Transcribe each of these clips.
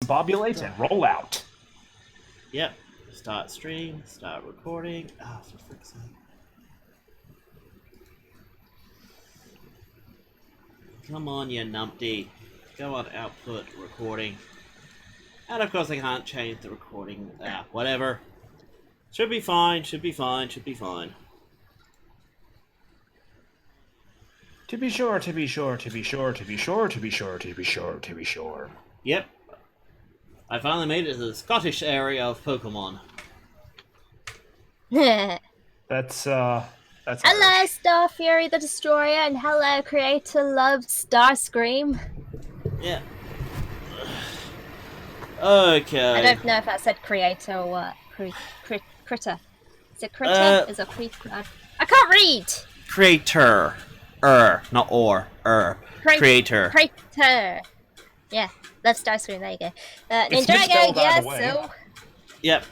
discombobulate and roll out. Yep. Start stream, start recording. Ah, for frick's sake. Come on, you numpty. Go on output recording. And of course I can't change the recording. Ah, whatever. Should be fine, should be fine, should be fine. To be sure, to be sure, to be sure, to be sure, to be sure, to be sure, to be sure. Yep. I finally made it to the Scottish area of Pokemon. That's Hello, Irish. Star Fury the Destroyer, and hello, Creator Love Starscream. Yeah. Okay. I don't know if I said creator or what. Critter. Is it critter? Is it creator? I can't read! Creator. Not or. Creator. Creator. Yeah, Love Starscream, there you go. It's Ninjago, misspelled yes, either way. so... Yep.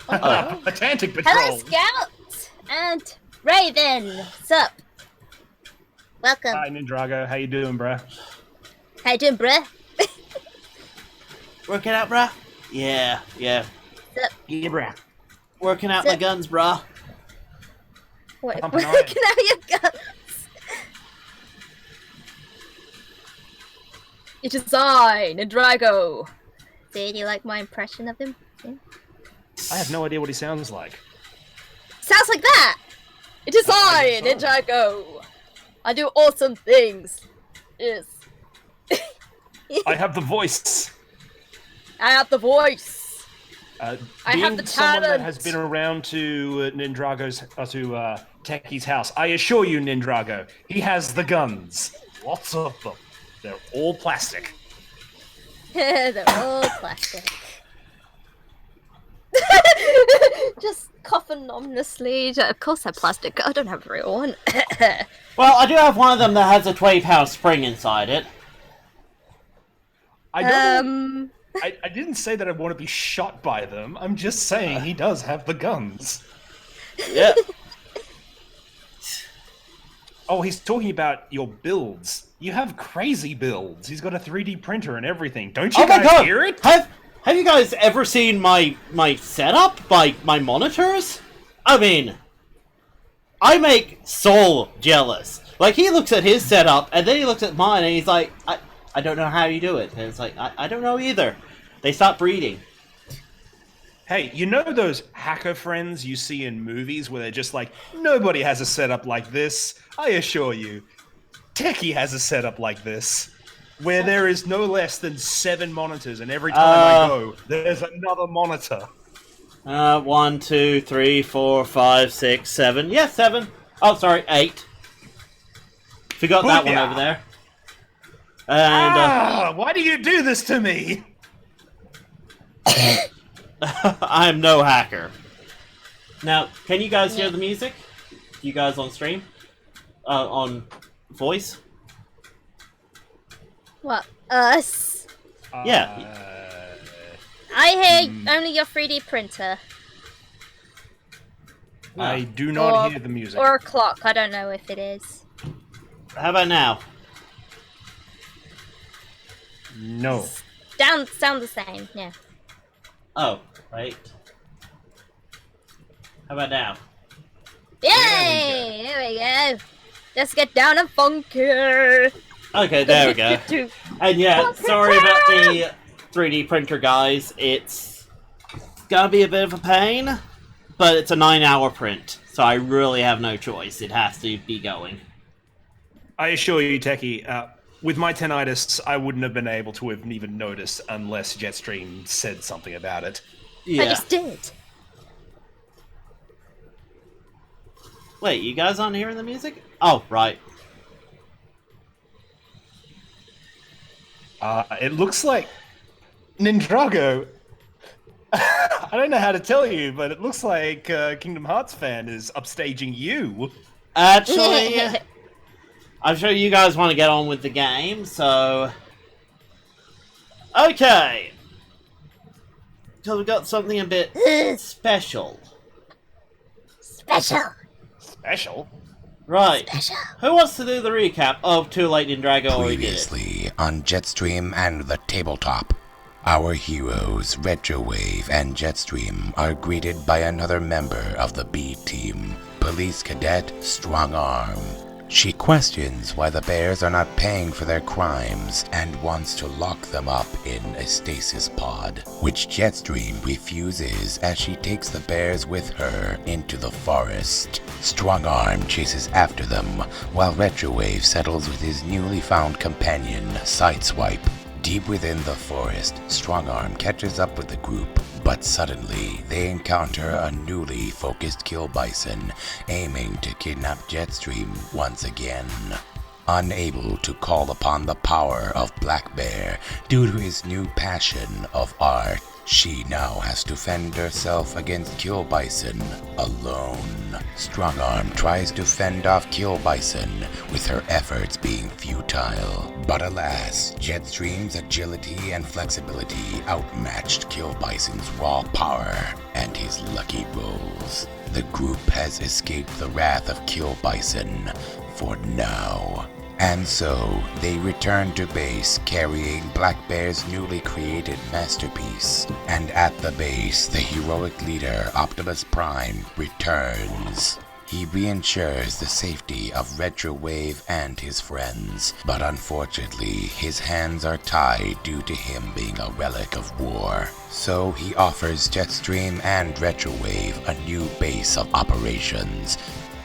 Uh-oh. Atlantic Patrol. Hello, Scout! And Raven, sup? Welcome. Hi, Nindrago. How you doing, bruh? How you doing, bruh? Working out, bruh? Yeah. Sup? Yeah, bruh. Working out my guns, bruh. Wait, Pumping working out your guns. It is I, Nindrago. Do you like my impression of him? Yeah. I have no idea what he sounds like. Sounds like that! It is I, Ninjago! I do awesome things. Yes. I have the voice. I have the voice. I have being the someone that talent. has been around to Nindrago's, to Techie's house, I assure you, Nindrago, he has the guns. Lots of them. They're all plastic. They're all plastic. Just coughing ominously. Of course they're plastic. I don't have a real one. Well, I do have one of them that has a 20-pound spring inside it. I don't. I didn't say that I want to be shot by them. I'm just saying he does have the guns. Yep. Oh, he's talking about your builds. You have crazy builds. He's got a 3D printer and everything. Don't you Oh my guys god! hear it? Have you guys ever seen my setup? My monitors? I mean, I make Soul jealous. Like, he looks at his setup, and then he looks at mine, and he's like, I don't know how you do it. And it's like, I don't know either. They stopped breeding. Hey, you know those hacker friends you see in movies where they're just like, nobody has a setup like this? I assure you, Techie has a setup like this, where there is no less than 7 monitors, and every time I go, there's another monitor. 1, 2, 3, 4, 5, 6, 7. Yeah, 7. Oh, sorry, 8. Forgot that one over there. And why do you do this to me? I'm no hacker. Now, can you guys hear the music? You guys on stream? On voice? What? Us? Yeah. I hear only your 3D printer. I do not hear the music. Or a clock. I don't know if it is. How about now? No. Sound the same, yeah. Oh, right. How about now? Yay! There we go. Let's get down and funky. Okay, there we go. And yeah, sorry about the 3D printer, guys. It's gonna be a bit of a pain, but it's a 9-hour print, so I really have no choice. It has to be going. I assure you, Techie, with my tinnitus, I wouldn't have been able to have even noticed unless Jetstream said something about it. Yeah. I just did. Wait, you guys aren't hearing the music? Oh, right. It looks like Nindrago. I don't know how to tell you, but it looks like Kingdom Hearts fan is upstaging you. Actually, I'm sure you guys want to get on with the game, so... Okay. So we've got something a bit special. Special. Special? Right. Special. Who wants to do the recap of Too Late in Drago or we did it? Previously on Jetstream and the Tabletop, our heroes Retrowave and Jetstream are greeted by another member of the B team, Police Cadet Strongarm. She questions why the bears are not paying for their crimes and wants to lock them up in a stasis pod, which Jetstream refuses as she takes the bears with her into the forest. Strongarm chases after them while Retrowave settles with his newly found companion, Sideswipe. Deep within the forest, Strongarm catches up with the group, but suddenly they encounter a newly focused kill bison aiming to kidnap Jetstream once again. Unable to call upon the power of Black Bear due to his new passion of art, she now has to fend herself against Kill Bison alone. Strongarm tries to fend off Kill Bison, with her efforts being futile. But alas, Jetstream's agility and flexibility outmatched Kill Bison's raw power and his lucky rolls. The group has escaped the wrath of Kill Bison for now. And so, they return to base carrying Black Bear's newly created masterpiece. And at the base, the heroic leader, Optimus Prime, returns. He reinsures the safety of Retrowave and his friends, but unfortunately, his hands are tied due to him being a relic of war. So he offers Jetstream and Retrowave a new base of operations,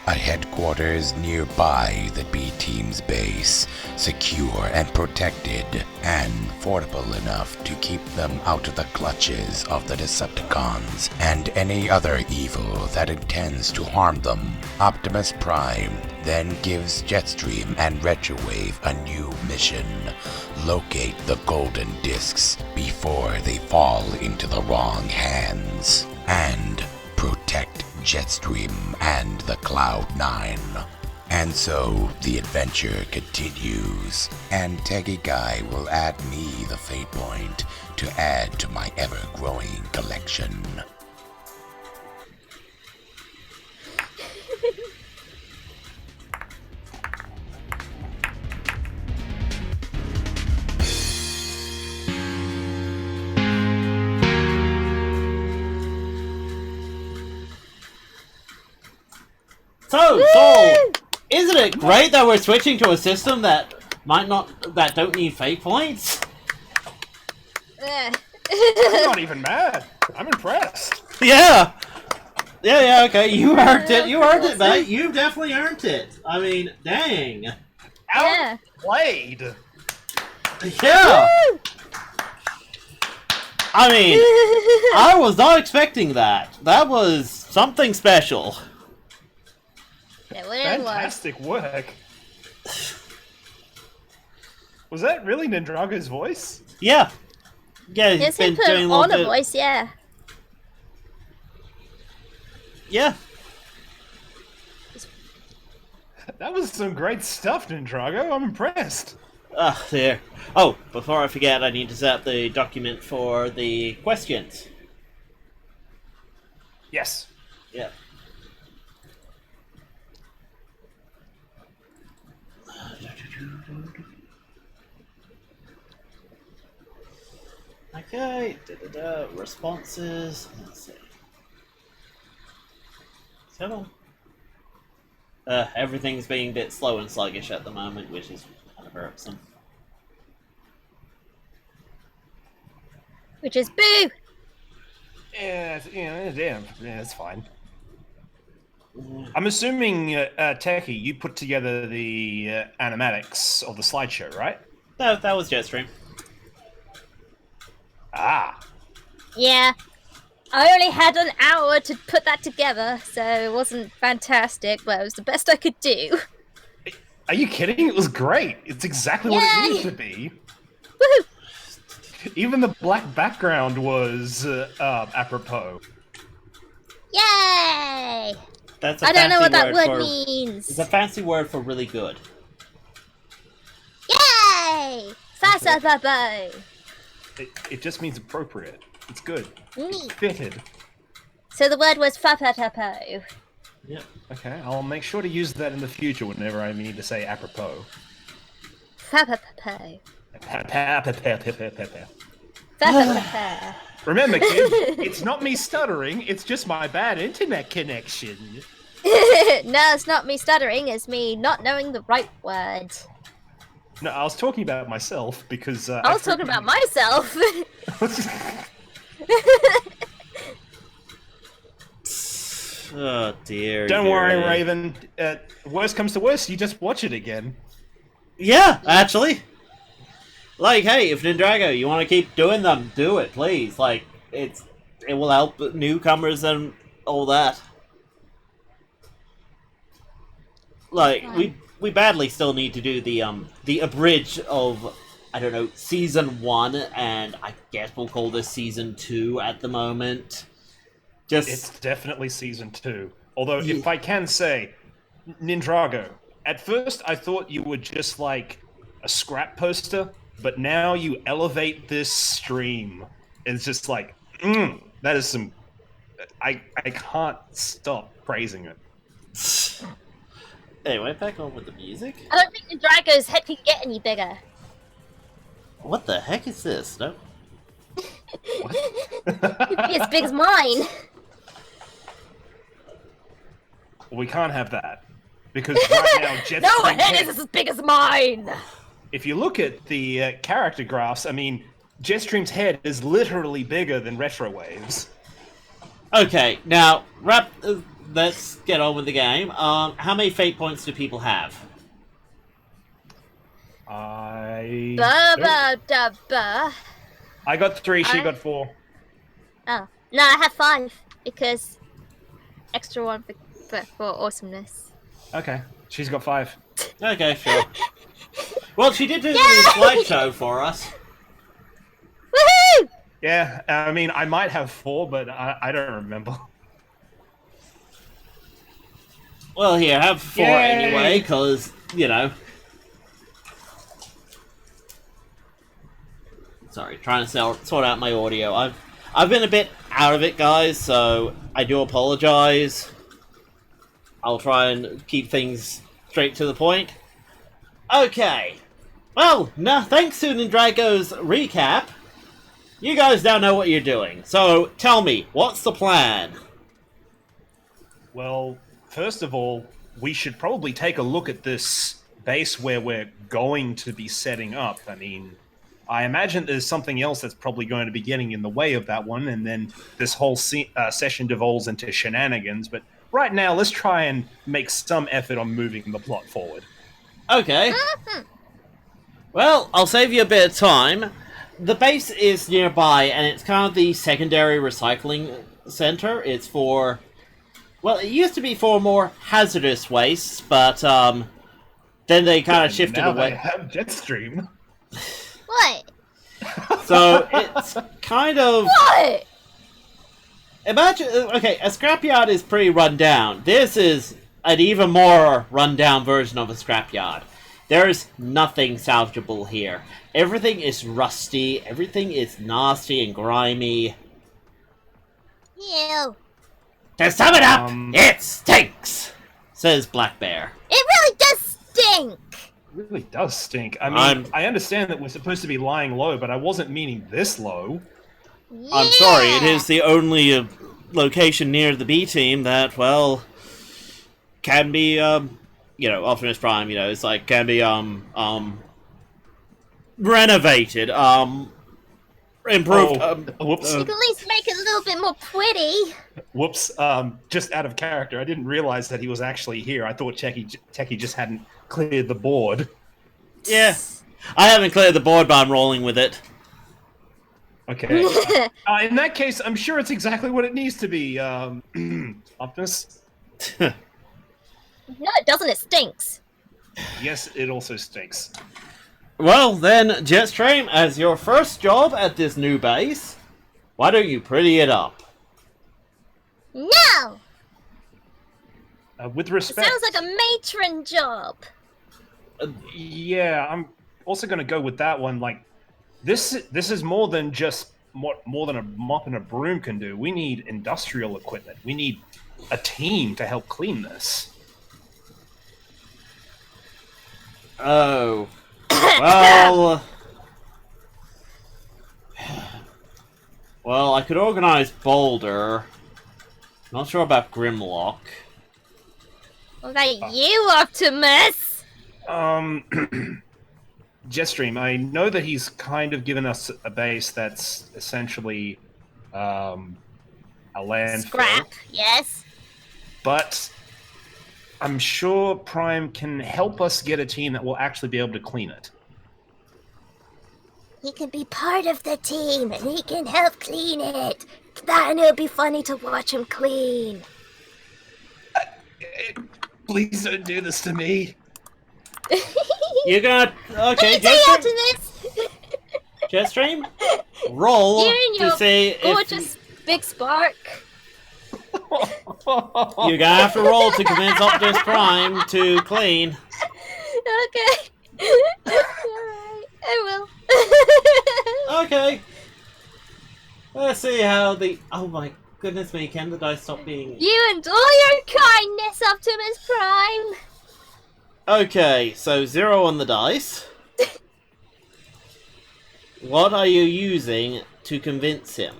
a headquarters nearby the B-Team's base, secure and protected, and formidable enough to keep them out of the clutches of the Decepticons and any other evil that intends to harm them. Optimus Prime then gives Jetstream and Retrowave a new mission: locate the golden discs before they fall into the wrong hands, and protect Jetstream and the Cloud9. And so the adventure continues, and Teggy Guy will add me the fate point to add to my ever-growing collection. So, isn't it great that we're switching to a system that don't need fate points? Eh. I'm not even mad. I'm impressed. Yeah, okay, you earned it, mate. You definitely earned it. I mean, dang. Yeah. Outplayed. Yeah. I mean, I was not expecting that. That was something special. Yeah, whatever it was. Fantastic work. Was that really Nindrago's voice? Yeah. Yeah, Yes, he's he been put doing a on little a bit. voice, yeah. That was some great stuff, Nindrago. I'm impressed. There. Oh, before I forget, I need to set up the document for the questions. Yes. Yeah. Okay, responses. Let's see. Settle. Everything's being a bit slow and sluggish at the moment, which is kind of irksome. Which is boo! Yeah, it's fine. I'm assuming, Techie, you put together the animatics of the slideshow, right? No, that was Jetstream. Ah. Yeah. I only had an hour to put that together, so it wasn't fantastic, but it was the best I could do. Are you kidding? It was great. It's exactly what it needed to be. Woohoo! Even the black background was apropos. Yay! That's a I don't know what that fancy word for, means. It's a fancy word for really good. Yay! Fasa Babo! It just means appropriate. It's good. Neat. Fitted. So the word was Fapatapo. Yeah. Okay, I'll make sure to use that in the future whenever I need to say apropos. Fa-pa-pa-pa. Pa-pa-pa-pa-pa-pa-pa. Fa-fa-fa-fa. Remember, kid, it's not me stuttering, it's just my bad internet connection. No, it's not me stuttering, it's me not knowing the right word. No, I was talking about myself because I was talking about myself. Oh dear. Don't worry, dear. Raven. Worst comes to worst, you just watch it again. Yeah, actually. Like, hey, if Nindrago, you want to keep doing them, do it, please. Like, it will help newcomers and all that. Like, we badly still need to do the abridged of, I don't know, season 1, and I guess we'll call this season 2 at the moment. It's definitely season 2. Although, if I can say, Nindrago, at first I thought you were just like a scrap poster, but now you elevate this stream. It's just like, that is some... I can't stop praising it. Anyway, back on with the music. I don't think the Drago's head can get any bigger. What the heck is this? No. It could be as big as mine. We can't have that. Because right now, Jetstream's No head is as big as mine! If you look at the character graphs, I mean, Jetstream's head is literally bigger than Retrowave's. Okay, now, let's get on with the game. How many fate points do people have? I got 3, she got 4. Oh. No, I have 5. Because extra one for awesomeness. Okay, she's got 5. Okay, sure. Well, she did do the slideshow for us. Woohoo! Yeah, I mean, I might have 4, but I don't remember. Well, here, have 4 Yay! anyway, because, you know. Sorry, trying to sort out my audio. I've been a bit out of it, guys, so I do apologize. I'll try and keep things straight to the point. Okay. Well, thanks to Nindrago's recap, you guys now know what you're doing. So, tell me, what's the plan? Well, first of all, we should probably take a look at this base where we're going to be setting up. I mean, I imagine there's something else that's probably going to be getting in the way of that one, and then this whole session devolves into shenanigans, but right now, let's try and make some effort on moving the plot forward. Okay. Well, I'll save you a bit of time. The base is nearby, and it's kind of the secondary recycling center. It's for... Well, it used to be for more hazardous wastes, but then they kind of shifted now away. They have Jetstream. What? So it's kind of... What? Imagine... Okay, a scrapyard is pretty run down. This is an even more run-down version of a scrapyard. There's nothing salvageable here. Everything is rusty, everything is nasty and grimy. Ew. To sum it up, it stinks! Says Black Bear. It really does stink! It really does stink. I mean, I understand that we're supposed to be lying low, but I wasn't meaning this low. Yeah. I'm sorry, it is the only location near the B team that, well, can be, you know, Optimus Prime, you know, it's like, can be, renovated, improved, whoops. You can at least make it a little bit more pretty. Whoops, just out of character. I didn't realize that he was actually here. I thought Techie just hadn't cleared the board. Yeah. I haven't cleared the board, but I'm rolling with it. Okay. In that case, I'm sure it's exactly what it needs to be, Optimus. No, it doesn't. It stinks. Yes, it also stinks. Well, then, Jetstream, as your first job at this new base, why don't you pretty it up? No! With It respect... sounds like a matron job. Yeah, I'm also going to go with that one. Like, this is more than just more than a mop and a broom can do. We need industrial equipment. We need a team to help clean this. Oh. Well... Well, I could organize Boulder. Not sure about Grimlock. What about you, Optimus? Jetstream, I know that he's kind of given us a base that's essentially a landfill. Scrap, yes. But I'm sure Prime can help us get a team that will actually be able to clean it. He can be part of the team, and he can help clean it. And it'll be funny to watch him clean. Please don't do this to me. You got... Okay, Optimus! Jetstream? Roll You and to your say gorgeous big spark. You're gonna have to roll to convince Optimus Prime to clean. Okay. Alright, I will. Okay. Let's see how the... Oh my goodness me, can the dice stop being... You and all your kindness, Optimus Prime. Okay, so 0 on the dice. What are you using to convince him?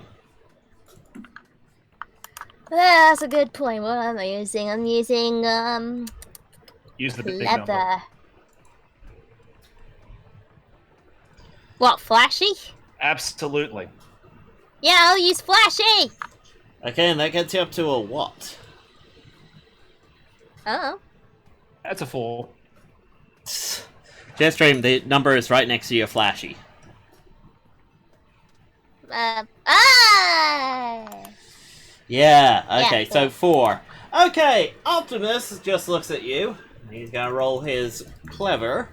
Well, that's a good point. What am I using? I'm using, Use the big leather. number. What, flashy? Absolutely. Yeah, I'll use flashy! Okay, and that gets you up to a what? Oh. That's a 4. Jetstream, the number is right next to your flashy. Yeah, okay, Yeah, so 4. Okay, Optimus just looks at you. He's gonna roll his clever.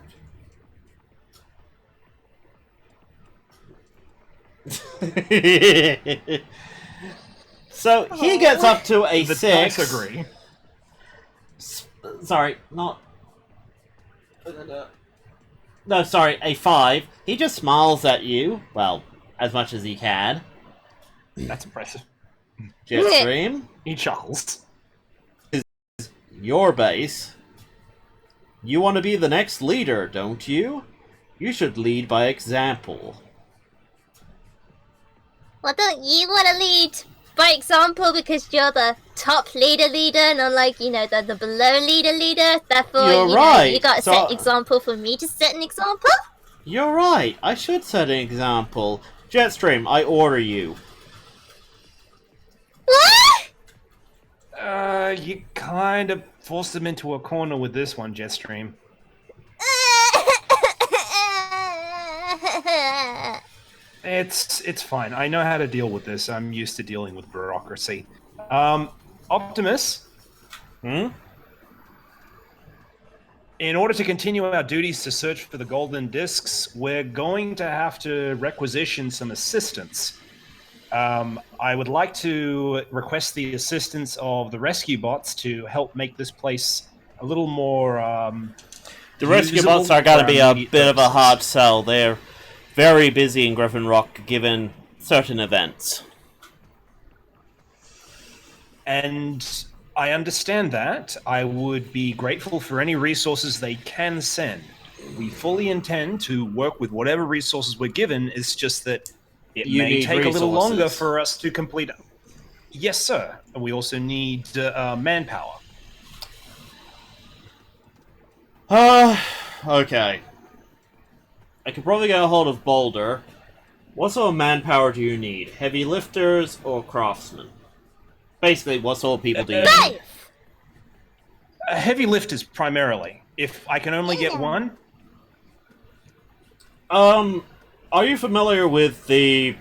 So he gets up to a The 6. dice agree. Sorry, not... No, sorry, a 5. He just smiles at you. Well, as much as he can. That's impressive. Jetstream, He chuckles. your base. You want to be the next leader, don't you? You should lead by example. Well, don't you want to lead by example because you're the top leader and unlike, the below leader? Therefore, You're right. You gotta So- set example for me to set an example? You're right. I should set an example. Jetstream, I order you. What? You kind of forced him into a corner with this one, Jetstream. It's fine. I know how to deal with this. I'm used to dealing with bureaucracy. Optimus? In order to continue our duties to search for the golden discs, we're going to have to requisition some assistance. I would like to request the assistance of the rescue bots to help make this place a little more The rescue usable bots are going to for be our a immediate bit of a purposes. hard sell. They're very busy in Griffin Rock given certain events. And I understand that. I would be grateful for any resources they can send. We fully intend to work with whatever resources we're given. It's just that it You may need take a little longer resources. for us to complete. Yes, sir. And we also need manpower. Okay. I could probably get a hold of Boulder. What sort of manpower do you need? Heavy lifters or craftsmen? Basically, what sort of people do you need? Both! Heavy lifters primarily. If I can only get one, Are you familiar with the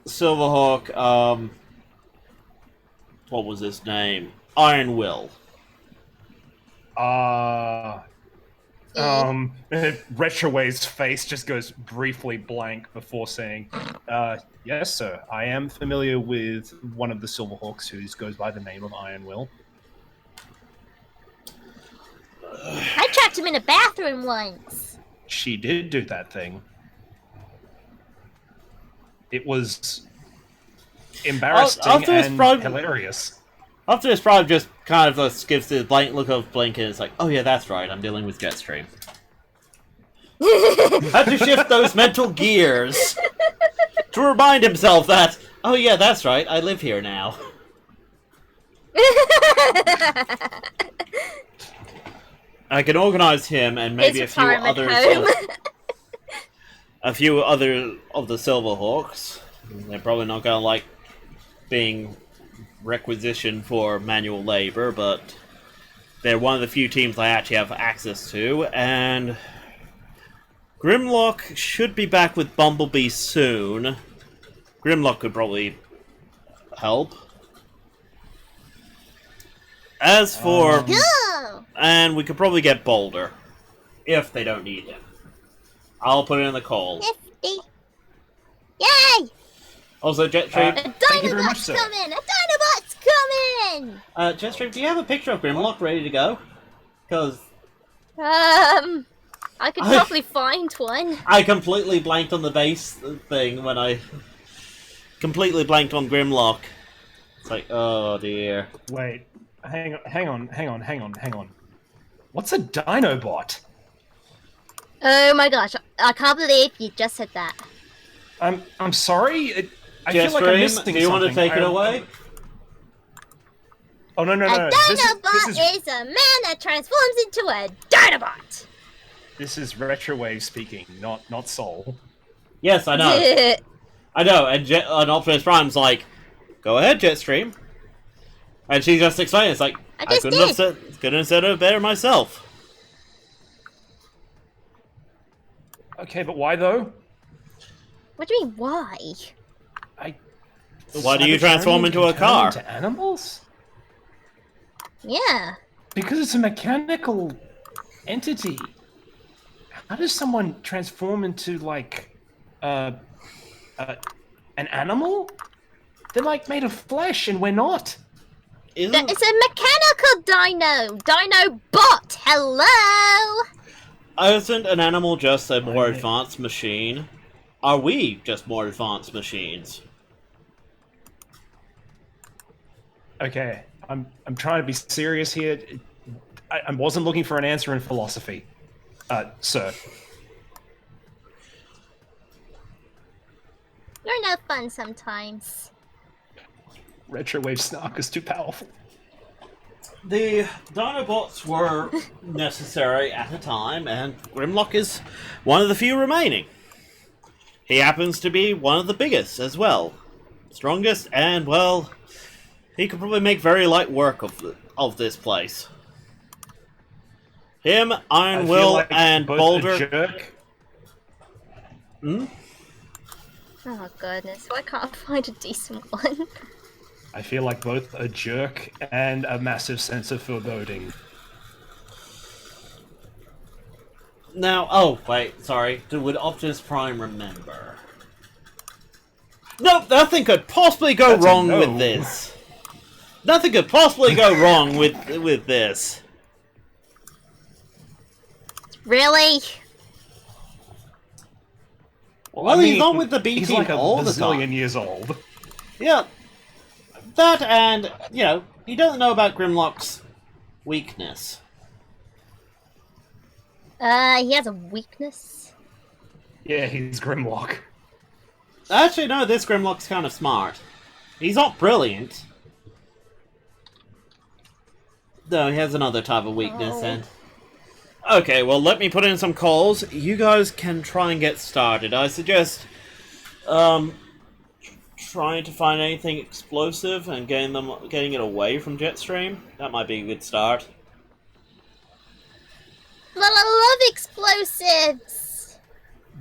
Silverhawk, what was his name? Iron Will. Retrowave's face just goes briefly blank before saying, yes, sir. I am familiar with one of the Silverhawks who goes by the name of Iron Will. I trapped him in a bathroom once. She did do that thing. It was embarrassing Optimus and Prime- hilarious. Optimus Prime just kind of just gives the blank look of blink and it's like, oh yeah, that's right, I'm dealing with Jetstream. Had to shift those mental gears to remind himself that, oh yeah, that's right, I live here now. I can organize him and maybe His a few retirement others. home. A few other of the Silverhawks. They're probably not gonna like being requisitioned for manual labor, but they're one of the few teams I actually have access to, and Grimlock should be back with Bumblebee soon. Grimlock could probably help. As for... Go! And we could probably get Boulder, if they don't need him. I'll put it in the call. 50. Yay! Also, Jetstream, A Thank you very much, Dinobot's sir. coming! A Dinobot's coming! Jetstream, do you have a picture of Grimlock ready to go? Because I could probably find one. I completely blanked on the base thing when I completely blanked on Grimlock. It's like, oh dear. Wait, hang on. What's a Dinobot? Oh my gosh, I can't believe you just said that. I'm sorry. I feel like I'm Jetstream, missing do you want to something. take it away? Oh no. A Dinobot is a man that transforms into a Dinobot! This is Retrowave speaking, not Soul. Yes, I know. I know, and Optimus Prime's like, go ahead, Jetstream. And she just explains, it's like, I I just couldn't have said it better myself. Okay, but why though? What do you mean, why? Why do you transform into a car? Into animals? Yeah. Because it's a mechanical entity. How does someone transform into like an animal? They're like made of flesh, and we're not. Isn't... It's a mechanical Dinobot! Hello! Isn't an animal just a more advanced machine? Are we just more advanced machines? Okay, I'm trying to be serious here. I wasn't looking for an answer in philosophy, sir. You're no fun sometimes. Retrowave snark is too powerful. The Dinobots were necessary at a time, and Grimlock is one of the few remaining. He happens to be one of the biggest as well. Strongest, and, well, he could probably make very light work of this place. Him, Iron Will, like and both Boulder... a jerk. Hmm? Oh goodness, why can't I find a decent one? I feel like both a jerk and a massive sense of foreboding. Now, oh, wait, sorry. Would Optimus Prime remember? Nope, nothing could possibly go That's a wrong no. with this. Nothing could possibly go wrong with this. Really? Well, he's not with the B he's team like a all the bazillion time. years old. Yeah. That and, you know, he doesn't know about Grimlock's weakness. He has a weakness. Yeah, he's Grimlock. Actually, no, this Grimlock's kind of smart. He's not brilliant. No, he has another type of weakness, Oh. and... Okay, well, let me put in some calls. You guys can try and get started. I suggest, trying to find anything explosive and getting it away from Jetstream. That might be a good start. But I love explosives!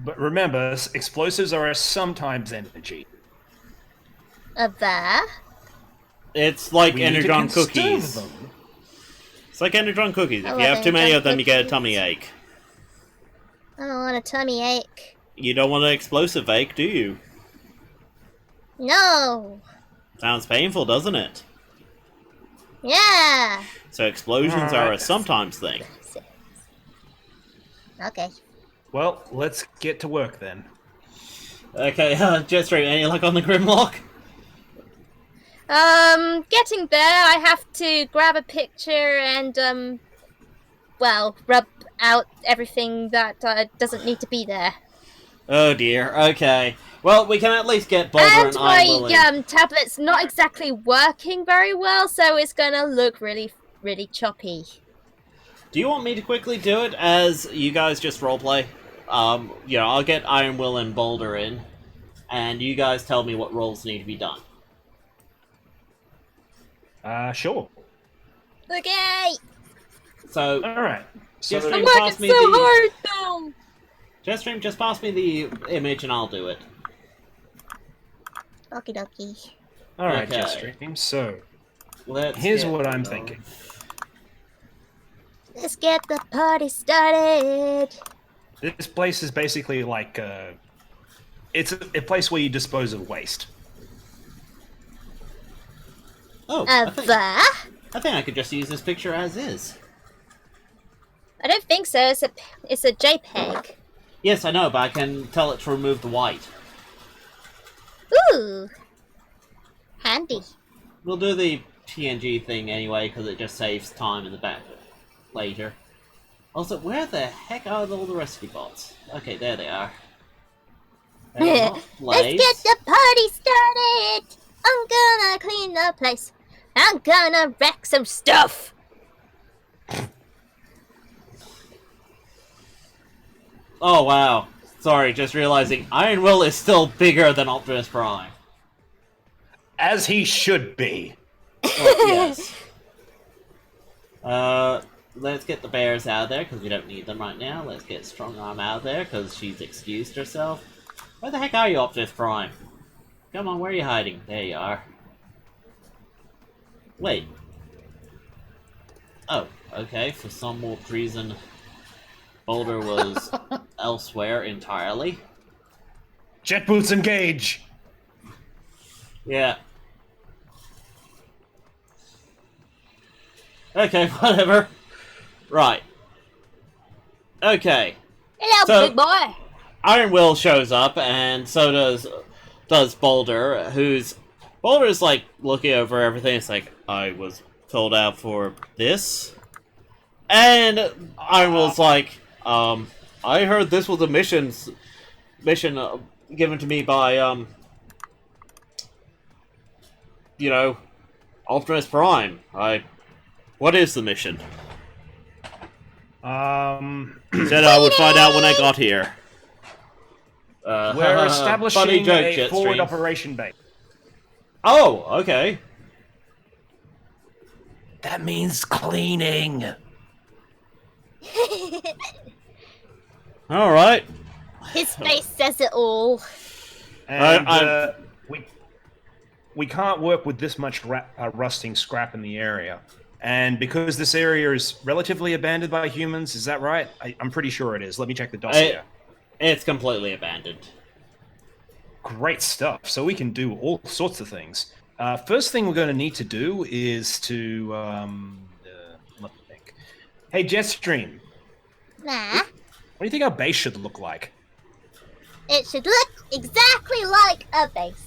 But remember, explosives are sometimes energy. There? It's like We need to Energon conserve cookies. them. It's like Energon cookies. If I you love have too many Energon of them, you get a cookies. tummy ache. I don't want a tummy ache. You don't want an explosive ache, do you? No! Sounds painful, doesn't it? Yeah! So explosions are a Alright. sometimes thing. Okay. Well, let's get to work then. Okay, Jetstream, any luck on the Grimlock? Getting there, I have to grab a picture and, well, rub out everything that doesn't need to be there. Oh dear, okay. Well, we can at least get Boulder And and Iron Will my in. tablet's not exactly working very well, so it's gonna look really, really choppy. Do you want me to quickly do it as you guys just roleplay? I'll get Iron Will and Boulder in, and you guys tell me what roles need to be done. Sure. Okay! So, All right. So, Jetstream, I'm pass working me so the... hard now! Jetstream, just pass me the image and I'll do it. Okie dokie. all right, Okay. Jetstream. So, Let's here's get what I'm going. thinking. Let's get the party started! This place is basically like it's a place where you dispose of waste. Oh, I think I could just use this picture as is. I don't think so, it's a JPEG. Yes, I know, but I can tell it to remove the white. Ooh! Handy. We'll do the PNG thing anyway, because it just saves time in the back later. Also, where the heck are all the rescue bots? Okay, there they are. They are not Let's blades. get the party started! I'm gonna clean the place. I'm gonna wreck some stuff! Oh wow. Sorry, just realizing Iron Will is still bigger than Optimus Prime. As he should be. Well, yes. Let's get the bears out of there, because we don't need them right now. Let's get Strong Arm out of there, because she's excused herself. Where the heck are you, Optimus Prime? Come on, where are you hiding? There you are. Wait. Oh, okay, for some more reason, Boulder was elsewhere entirely. Jet boots engage. Yeah. Okay, whatever. Right. Okay. Hello, So- big boy! Iron Will shows up, and so does Boulder, Boulder's like looking over everything. It's like, I was filled out for this, and Iron Will's like, I heard this was a mission given to me by Optimus Prime. What is the mission? He said I would find out when I got here. We're establishing funny joke, a forward Jetstream. operation base. Oh, okay. That means cleaning. All right. His face says it all. And I'm- we can't work with this much rusting scrap in the area. And because this area is relatively abandoned by humans, is that right? I'm pretty sure it is. Let me check the dossier. It's completely abandoned. Great stuff. So we can do all sorts of things. First thing we're going to need to do is to let me think. Hey, Jetstream, Nah. what do you think our base should look like? It should look exactly like a base.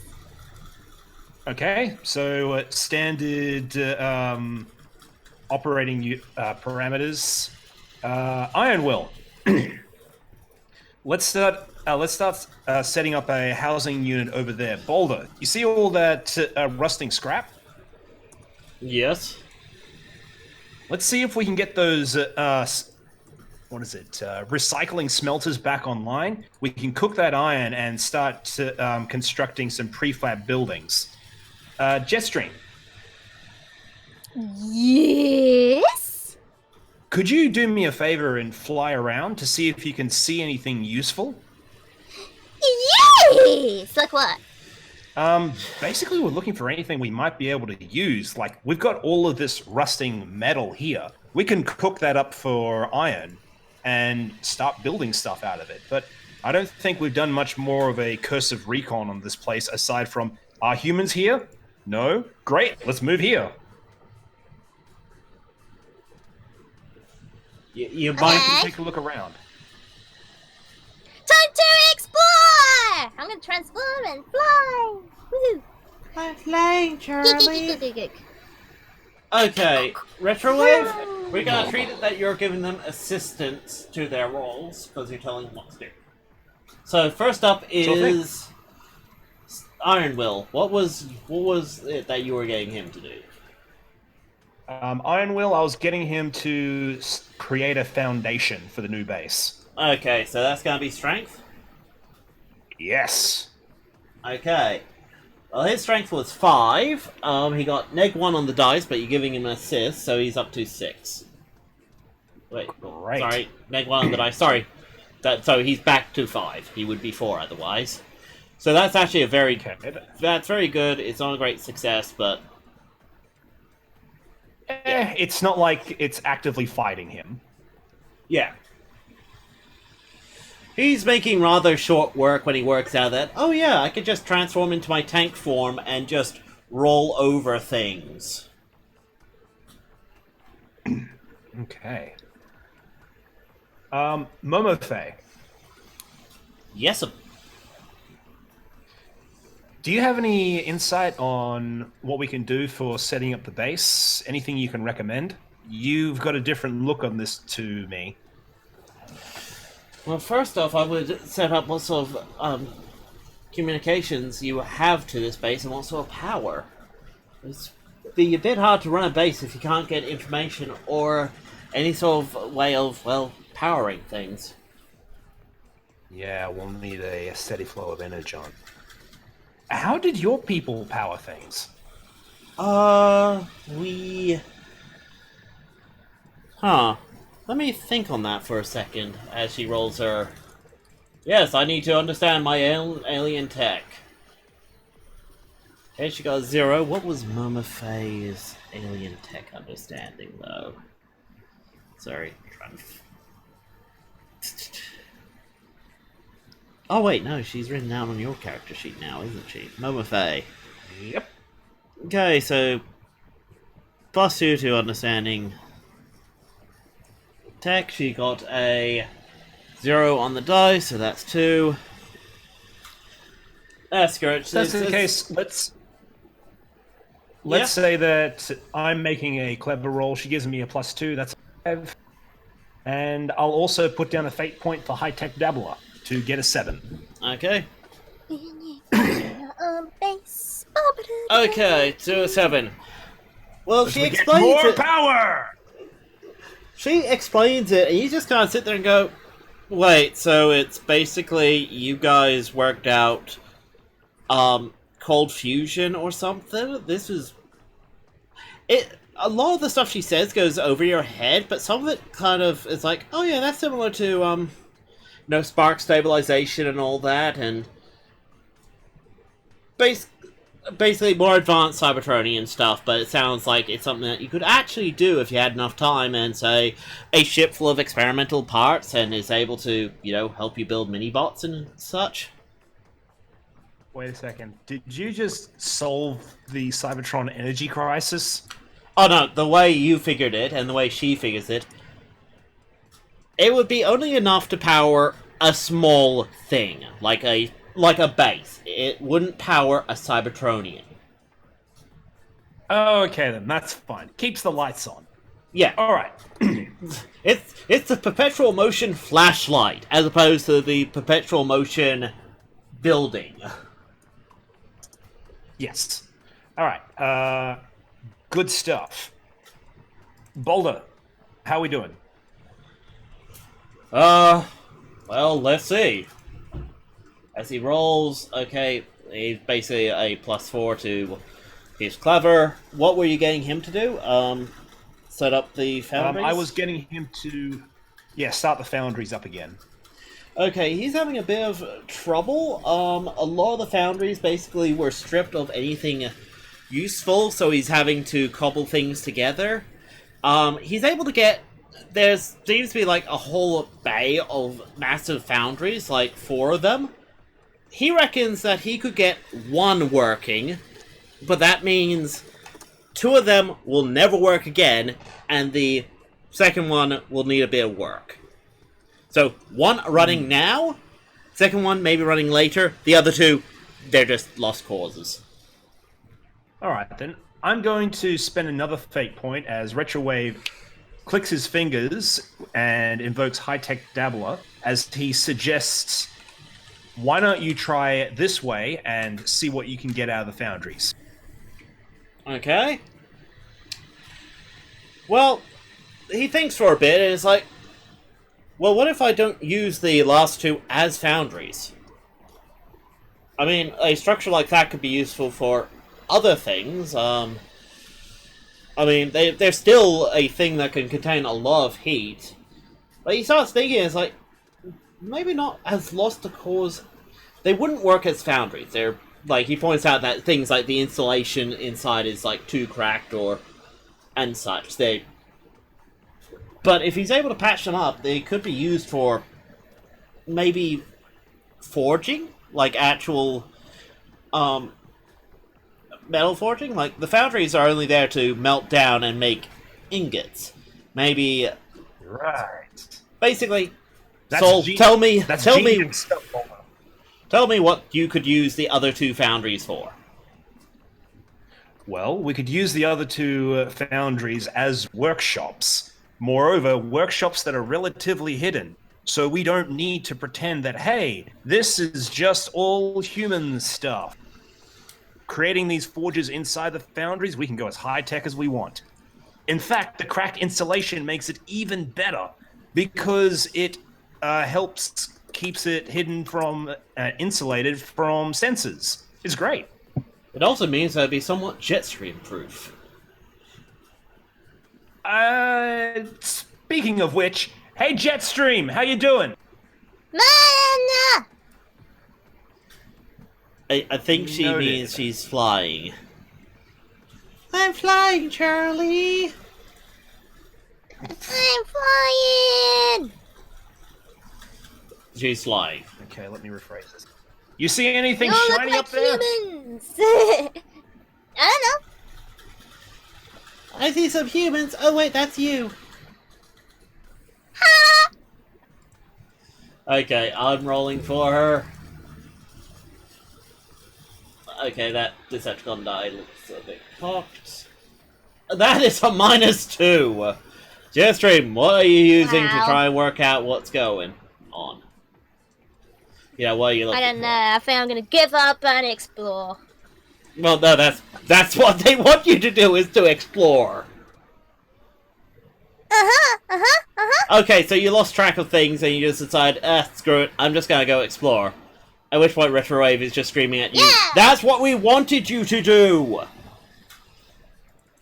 Okay, so standard operating parameters. Iron Will. Let's start setting up a housing unit over there. Boulder, you see all that rusting scrap? Yes. Let's see if we can get those, recycling smelters back online. We can cook that iron and start constructing some prefab buildings. Jetstream, Yes? could you do me a favor and fly around to see if you can see anything useful? Yes! Like what? Basically, we're looking for anything we might be able to use. Like, we've got all of this rusting metal here. We can cook that up for iron and start building stuff out of it. But I don't think we've done much more of a cursive recon on this place aside from, are humans here? No? Great, let's move here. You Okay. might. Take a look around. Time to explore! I'm gonna transform and fly! Woohoo! I'm flying, Charlie. Gig. Okay, Retrowave, we're gonna treat it that you're giving them assistance to their roles, because you're telling them what to do. So, first up is Iron Will. What was it that you were getting him to do? Iron Will, I was getting him to create a foundation for the new base. Okay, so that's gonna be Strength? Yes. Okay. Well, his strength was 5. He got -1 on the dice, but you're giving him an assist, so he's up to 6. Wait, Great. sorry, -1 on the dice. Sorry, so he's back to 5. He would be 4 otherwise. So that's actually a very that's very good. It's not a great success, but it's not like it's actively fighting him. yeah. He's making rather short work when he works out that, oh yeah, I could just transform into my tank form and just roll over things. Okay. Momofe, Yes, do you have any insight on what we can do for setting up the base? Anything you can recommend? You've got a different look on this to me. well, first off, I would set up what sort of communications you have to this base and what sort of power. It's be a bit hard to run a base if you can't get information or any sort of way of, well, powering things. Yeah, we'll need a steady flow of energon. How did your people power things? Let me think on that for a second as she rolls her... Yes, I need to understand my alien tech. Okay, she got 0. What was Momofe's alien tech understanding, though? Sorry, I'm trying to... Oh, wait, no, she's written down on your character sheet now, isn't she? Momofe. Yep. Okay, so... +2 to understanding... Tech, she got a 0 on the die, so that's 2. That's good. That's the case. Let's say that I'm making a clever roll. She gives me a +2. That's 5. And I'll also put down a fate point for high-tech dabbler to get a 7. Okay. Okay, to a 7. Well, she explains more it. Power. She explains it, and you just kind of sit there and go, wait, so it's basically you guys worked out cold fusion or something? This is... A lot of the stuff she says goes over your head, but some of it kind of is like, oh yeah, that's similar to, spark stabilization and all that, and... Basically more advanced Cybertronian stuff, but it sounds like it's something that you could actually do if you had enough time and, say, a ship full of experimental parts and is able to, help you build mini-bots and such. Wait a second. Did you just solve the Cybertron energy crisis? Oh no, the way you figured it and the way she figures it, it would be only enough to power a small thing, like a base. It wouldn't power a Cybertronian. Okay then, that's fine. Keeps the lights on. Yeah. Alright. It's the perpetual motion flashlight, as opposed to the perpetual motion building. Yes. Alright. Good stuff. Boulder, how are we doing? Well, let's see. As he rolls, okay, he's basically a +4 to... He's clever. What were you getting him to do? Set up the foundries? I was getting him to... Yeah, start the foundries up again. Okay, he's having a bit of trouble. A lot of the foundries basically were stripped of anything useful, so he's having to cobble things together. He's able to get... There seems to be like a whole bay of massive foundries, like 4 of them. He reckons that he could get 1 working, but that means 2 of them will never work again, and the second one will need a bit of work. So, 1 running now, second one maybe running later, the other 2, they're just lost causes. Alright then. I'm going to spend another fate point as Retrowave clicks his fingers and invokes High-Tech Dabbler as he suggests, why don't you try it this way and see what you can get out of the foundries? Okay. Well, he thinks for a bit and is like, well, what if I don't use the last two as foundries? I mean, a structure like that could be useful for other things. I mean, they're still a thing that can contain a lot of heat. But he starts thinking, it's like, maybe not as lost to cause. They wouldn't work as foundries. They're, like, he points out that things like the insulation inside is, like, too cracked and such. But if he's able to patch them up, they could be used for maybe forging? Like actual metal forging? Like, the foundries are only there to melt down and make ingots. Maybe... Right. Basically, That's Sol, tell me what you could use the other two foundries for. Well, we could use the other two foundries as workshops. Moreover, workshops that are relatively hidden. So we don't need to pretend that, hey, this is just all human stuff. Creating these forges inside the foundries, we can go as high-tech as we want. In fact, the cracked insulation makes it even better because it keeps it hidden from, insulated from sensors. It's great. It also means that it'd be somewhat Jetstream proof. Speaking of which, hey Jetstream, how you doing? Man! I think she Noted. means she's flying. I'm flying, Charlie! I'm flying! She's flying. Okay, let me rephrase this. You see anything You shiny look up like there? humans! I don't know. I see some humans. Oh wait, that's you. Ha! Okay, I'm rolling for her. Okay, that Decepticon die looks a bit cocked. That is a -2! Jetstream, what are you using to Wow. try and work out what's going on? Yeah, what are you looking I don't know. for? I think I'm gonna give up and explore. Well, no, that's what they want you to do, is to explore. Okay, so you lost track of things and you just decide, screw it, I'm just gonna go explore. At which point Retrowave is just screaming at you, Yeah! That's what we wanted you to do!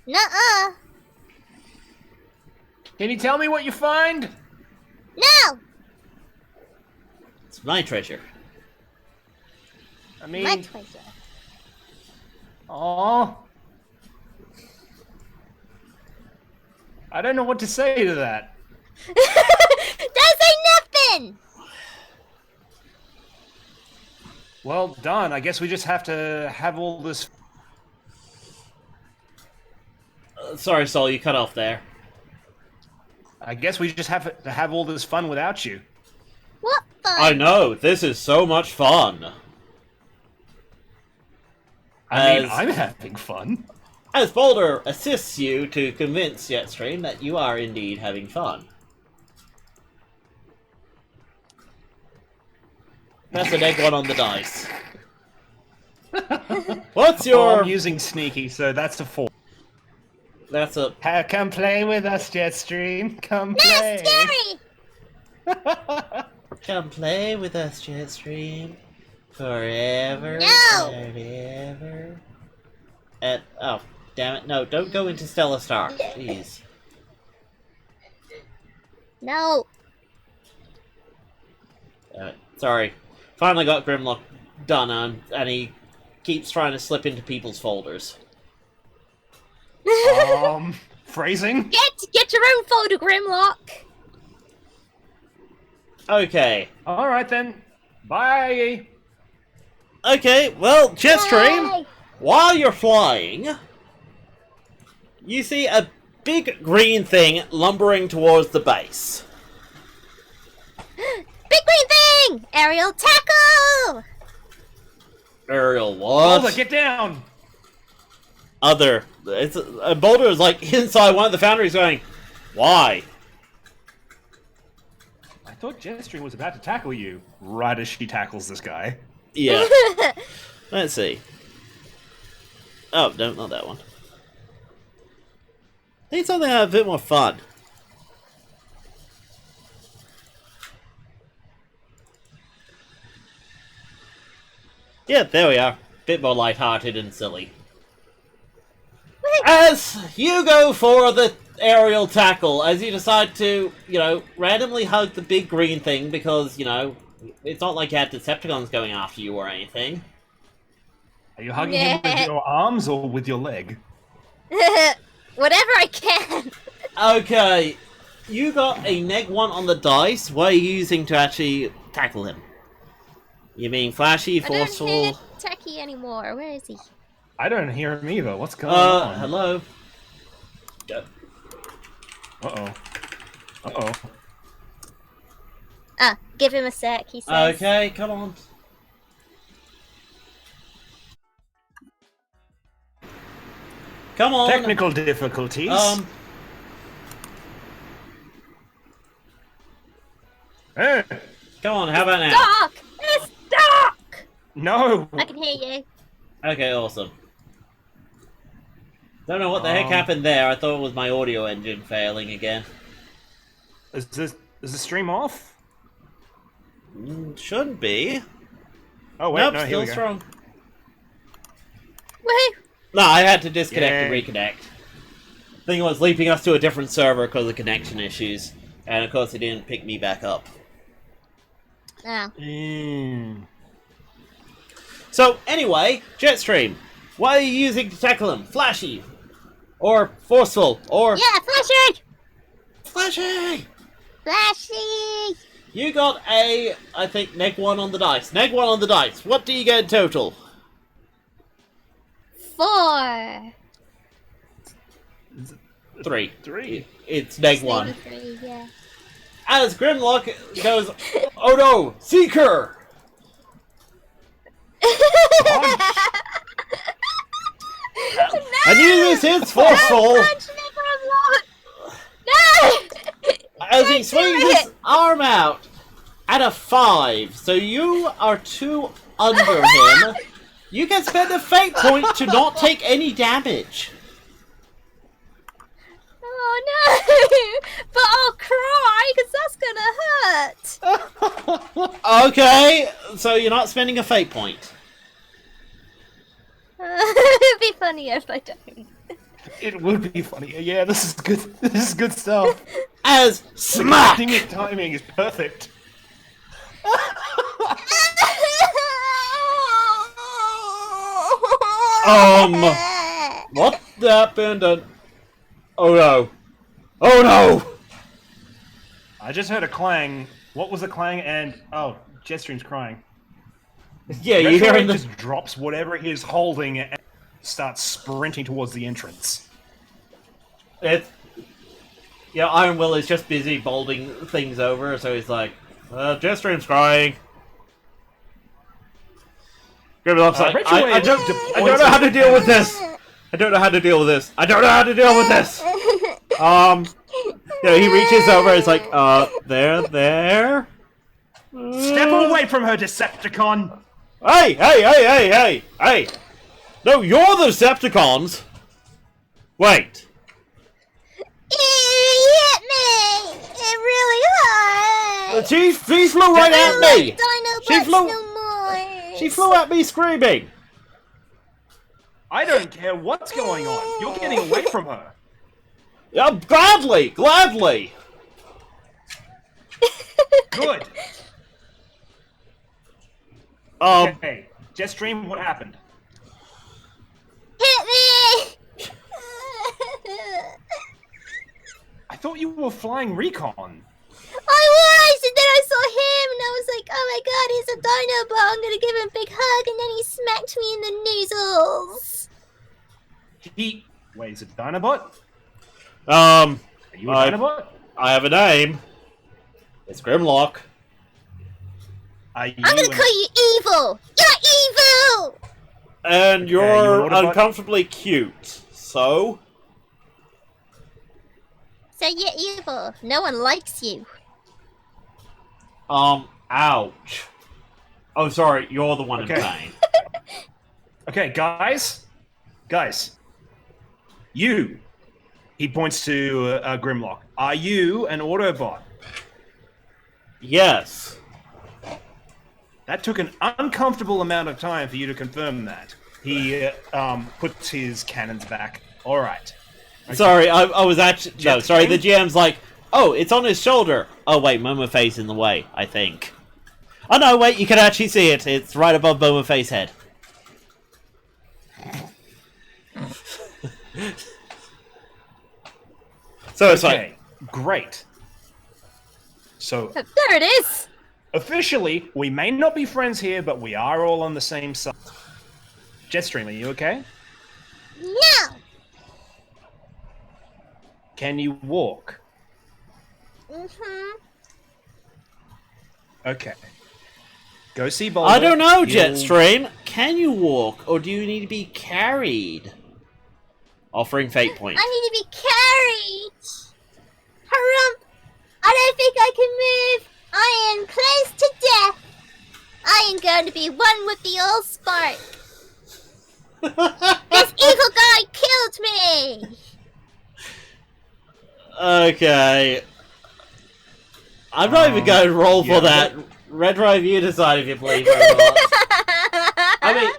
Nuh-uh. Can you tell me what you find? No! It's my treasure. I mean, My treasure. aw. I don't know what to say to that. Don't say nothing! Well, done. I guess we just have to have all this... Sorry, Sol, you cut off there. I guess we just have to have all this fun without you. What fun? I know, this is so much fun. I mean, As- I'm having fun. As Boulder assists you to convince Jetstream that you are indeed having fun. That's a -1 on the dice. What's Oh, your... I'm using sneaky, so that's a 4. That's a... Come play with us, Jetstream. Come No, play. scary! Come play with us, Jetstream. Forever No! and ever. And... Oh, damn it. No, don't go into Stellar Star. Jeez. No. Sorry. Finally got Grimlock done, and he keeps trying to slip into people's folders. Phrasing? Get your own folder, Grimlock. Okay. Alright then. Bye. Okay, well, Jetstream, Bye. while you're flying, you see a big green thing lumbering towards the base. Big green thing! Aerial tackle! Aerial what? Hold it, get down. other. Boulder is like inside one of the foundries going, why? I thought Jetstream was about to tackle you right as she tackles this guy. Yeah. Let's see. Oh, no, not that one. I need something a bit more fun. Yeah, there we are. Bit more lighthearted and silly. As you go for the aerial tackle, as you decide to, randomly hug the big green thing because, it's not like you had Decepticons going after you or anything. Are you hugging him with your arms or with your leg? Whatever I can. Okay, you got a -1 on the dice. What are you using to actually tackle him? You mean flashy, forceful? I don't hear Techie anymore. Where is he? I don't hear him either. What's going on? Hello. Uh-oh. Uh-oh. Give him a sec, he says. Okay, come on. Come on. Technical difficulties. Hey. Come on, how about now? Dark! It's dark! No! I can hear you. Okay, awesome. Don't know what the heck happened there. I thought it was my audio engine failing again. Is the stream off? Shouldn't be. Oh wait, Nope, no, here still we go. strong. Woohoo! No, I had to disconnect and Yay. reconnect. Thing was leaping us to a different server because of connection issues. And of course it didn't pick me back up. Oh. So, anyway, Jetstream. What are you using to tackle him? Flashy? Or forceful? Or... Yeah, flashy! Flashy! Flashy! You got a, I think, -1 on the dice. -1 on the dice. What do you get in total? 4. 3. 3. It's -1. 3, yeah. As Grimlock goes, oh no, Seeker! And uses his forceful No! as he swings his arm out at a 5. So you are 2 under him. You can spend a fate point to not take any damage. Oh no! But I'll cry because that's gonna hurt. Okay, so you're not spending a fate point. It'd be funnier if I don't. It would be funny. Yeah, this is good. This is good stuff. As smack! Timing is perfect. What happened? Oh no! Oh no! I just heard a clang. What was the clang? And oh, Jetstream's crying. Yeah, you hear him. just drops whatever he is holding and starts sprinting towards the entrance. Iron Will is just busy bolting things over, so he's like, Jetstream's crying. Grimlock's like, I don't know how to deal with this. I don't know how to deal with this. I don't know how to deal with this. He reaches over. It's like, there. Step away from her, Decepticon. Hey! No, you're the Decepticons. Wait. It hit me! It really hurt! She flew right at me! Dino She flew at me screaming! I don't care what's going on. You're getting away from her. Yeah, gladly! Good. Okay, Jetstream, what happened? Hit me! I thought you were flying Recon. I was, and then I saw him, and I was like, oh my god, he's a Dinobot, I'm gonna give him a big hug, and then he smacked me in the noozles. Wait, is it Dinobot? Are you a Dinobot? I have a name. It's Grimlock. I'm I'm gonna call you evil! You're evil! And you you're an Autobot? uncomfortably cute. So? So you're evil. No one likes you. Ouch. Oh, sorry, you're the one in Okay. pain. Okay, guys. You. He points to Grimlock. Are you an Autobot? Yes. That took an uncomfortable amount of time for you to confirm that. He puts his cannons back. All right. Sorry, I was actually... No, Jetstream? sorry, the GM's like, oh, it's on his shoulder. Oh, wait, Momoface in the way, I think. Oh, no, wait, you can actually see it. It's right above Momoface's head. So it's Okay, great. So, There it is! officially, we may not be friends here, but we are all on the same side. Jetstream, are you okay? No! Can you walk? Mm-hmm. Okay. Go see Boulder. I don't know, He'll- Jetstream. Can you walk, or do you need to be carried? Offering fate point. I need to be carried! Harump! I don't think I can move! I am close to death! I am going to be one with the Allspark! This evil guy killed me! Okay. I'm not even going to roll for yeah, that. Red Drive, you decide if you believe her or not. I mean,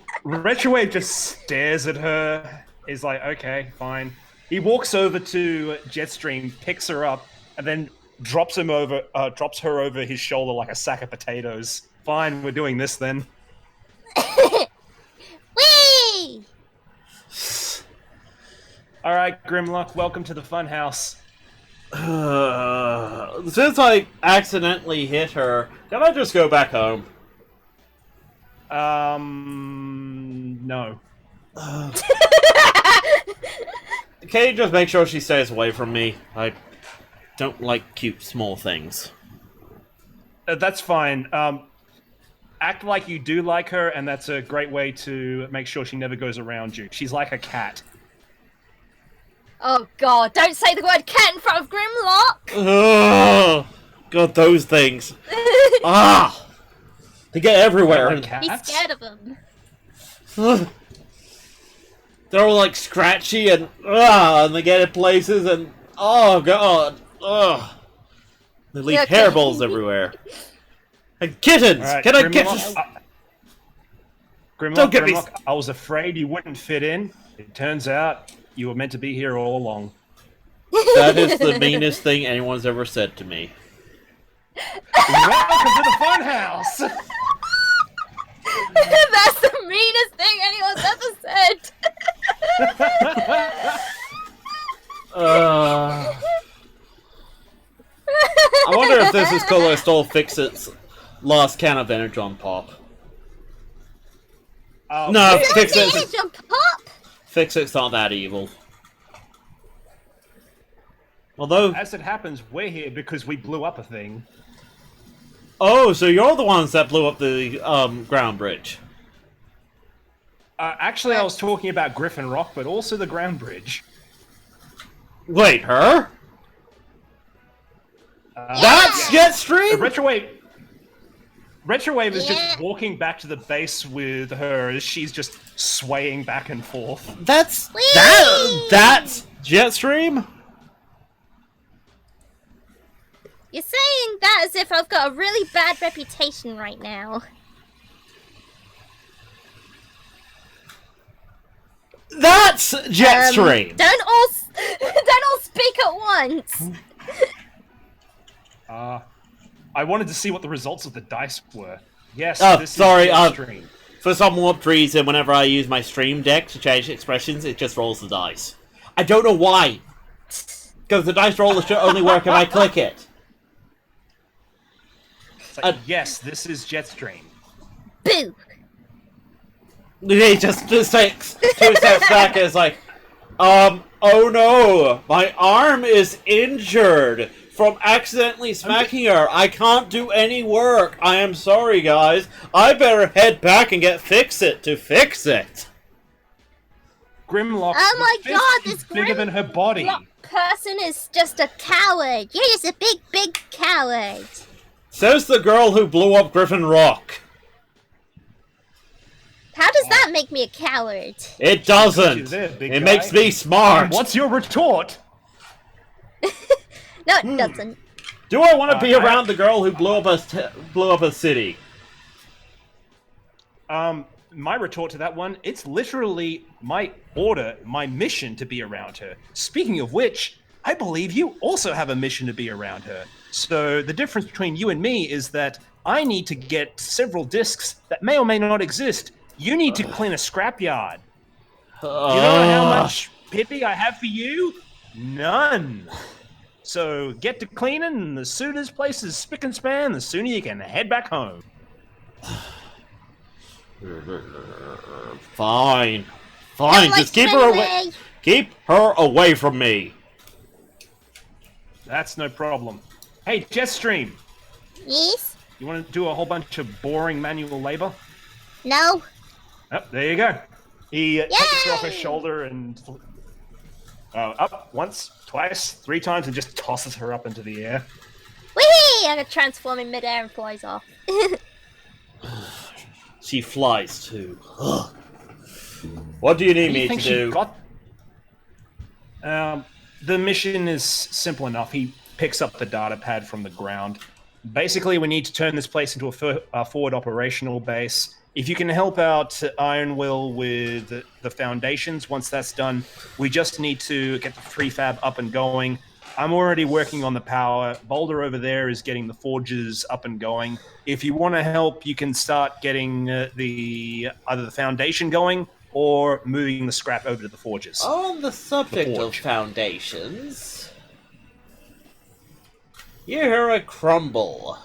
Retrowave just stares at her. Is like, okay, fine. He walks over to Jetstream, picks her up, and then drops her over his shoulder like a sack of potatoes. Fine, we're doing this then. Whee! All right, Grimlock, welcome to the funhouse. since I accidentally hit her, can I just go back home? No. Can you just make sure she stays away from me? I don't like cute small things. That's fine. Act like you do like her, and that's a great way to make sure she never goes around you. She's like a cat. Oh god, don't say the word cat in front of Grimlock! Ugh. God, those things. Ah! They get everywhere. Like and- cats? He's scared of him. They're all like scratchy and they get in places and oh god, ugh. They leave Okay. hairballs everywhere. And kittens! All right, Can I Grimlock, get? Grimlock, Don't get me- Grimlock, I was afraid you wouldn't fit in. It turns out you were meant to be here all along. That is the meanest thing anyone's ever said to me. Welcome to the funhouse! That's the meanest thing anyone's ever said! I wonder if this is Color Stole Fix-It's last can of Energon Pop. No, Fix-It's Jump pop! Fix-It's not that evil. Although, As it happens, we're here because we blew up a thing. oh, so you're the ones that blew up the ground bridge. Actually, I was talking about Griffin Rock, but also the ground bridge. Wait, her? That's Jetstream? Retrowave is Yeah. just walking back to the base with her as she's just swaying back and forth. That's Whee! that's Jetstream? You're saying that as if I've got a really bad reputation right now. That's Jetstream. Don't all speak at once. I wanted to see what the results of the dice were. Yes, Oh, this sorry, is Jetstream. For some warped reason, whenever I use my stream deck to change expressions, it just rolls the dice. I don't know why. Because the dice roller should only work if I click it. It's like, yes, this is Jetstream. Boo. He just takes 2 steps back and is like, oh no, my arm is injured from accidentally smacking her. I can't do any work. I am sorry, guys. I better head back and get Fix-It to fix it. Grimlock. Oh my the fist God, is this bigger than her body. Grimlock person is just a coward. You're just a big, big coward. Says the girl who blew up Griffin Rock. How does that make me a coward? It doesn't. There, big It guy. makes me smart. What's your retort? No, it doesn't. Do I want to be around the girl who blew up a city? My retort to that one, it's literally my order, my mission to be around her. Speaking of which, I believe you also have a mission to be around her. So the difference between you and me is that I need to get several discs that may or may not exist. You need to clean a scrapyard. You know how much pity I have for you? None. So get to cleaning, and the sooner this place is spick and span, the sooner you can head back home. Fine. Don't like Just keep you her anyway. away. Keep her away from me. That's no problem. Hey, Jetstream, Yes? you want to do a whole bunch of boring manual labor? No? Oh, there you go. He takes her off his Yay! shoulder and up once, twice, 3 times, and just tosses her up into the air. Whee! I got transform in midair and flies off. She flies too. What do you need What do me you think to she do? got? The mission is simple enough. He picks up the data pad from the ground. Basically, we need to turn this place into a forward operational base. If you can help out Iron Will with the foundations, once that's done, we just need to get the prefab up and going. I'm already working on the power. Boulder over there is getting the forges up and going. If you want to help, you can start getting either the foundation going or moving the scrap over to the forges. On the subject of forge. foundations, you hear a crumble.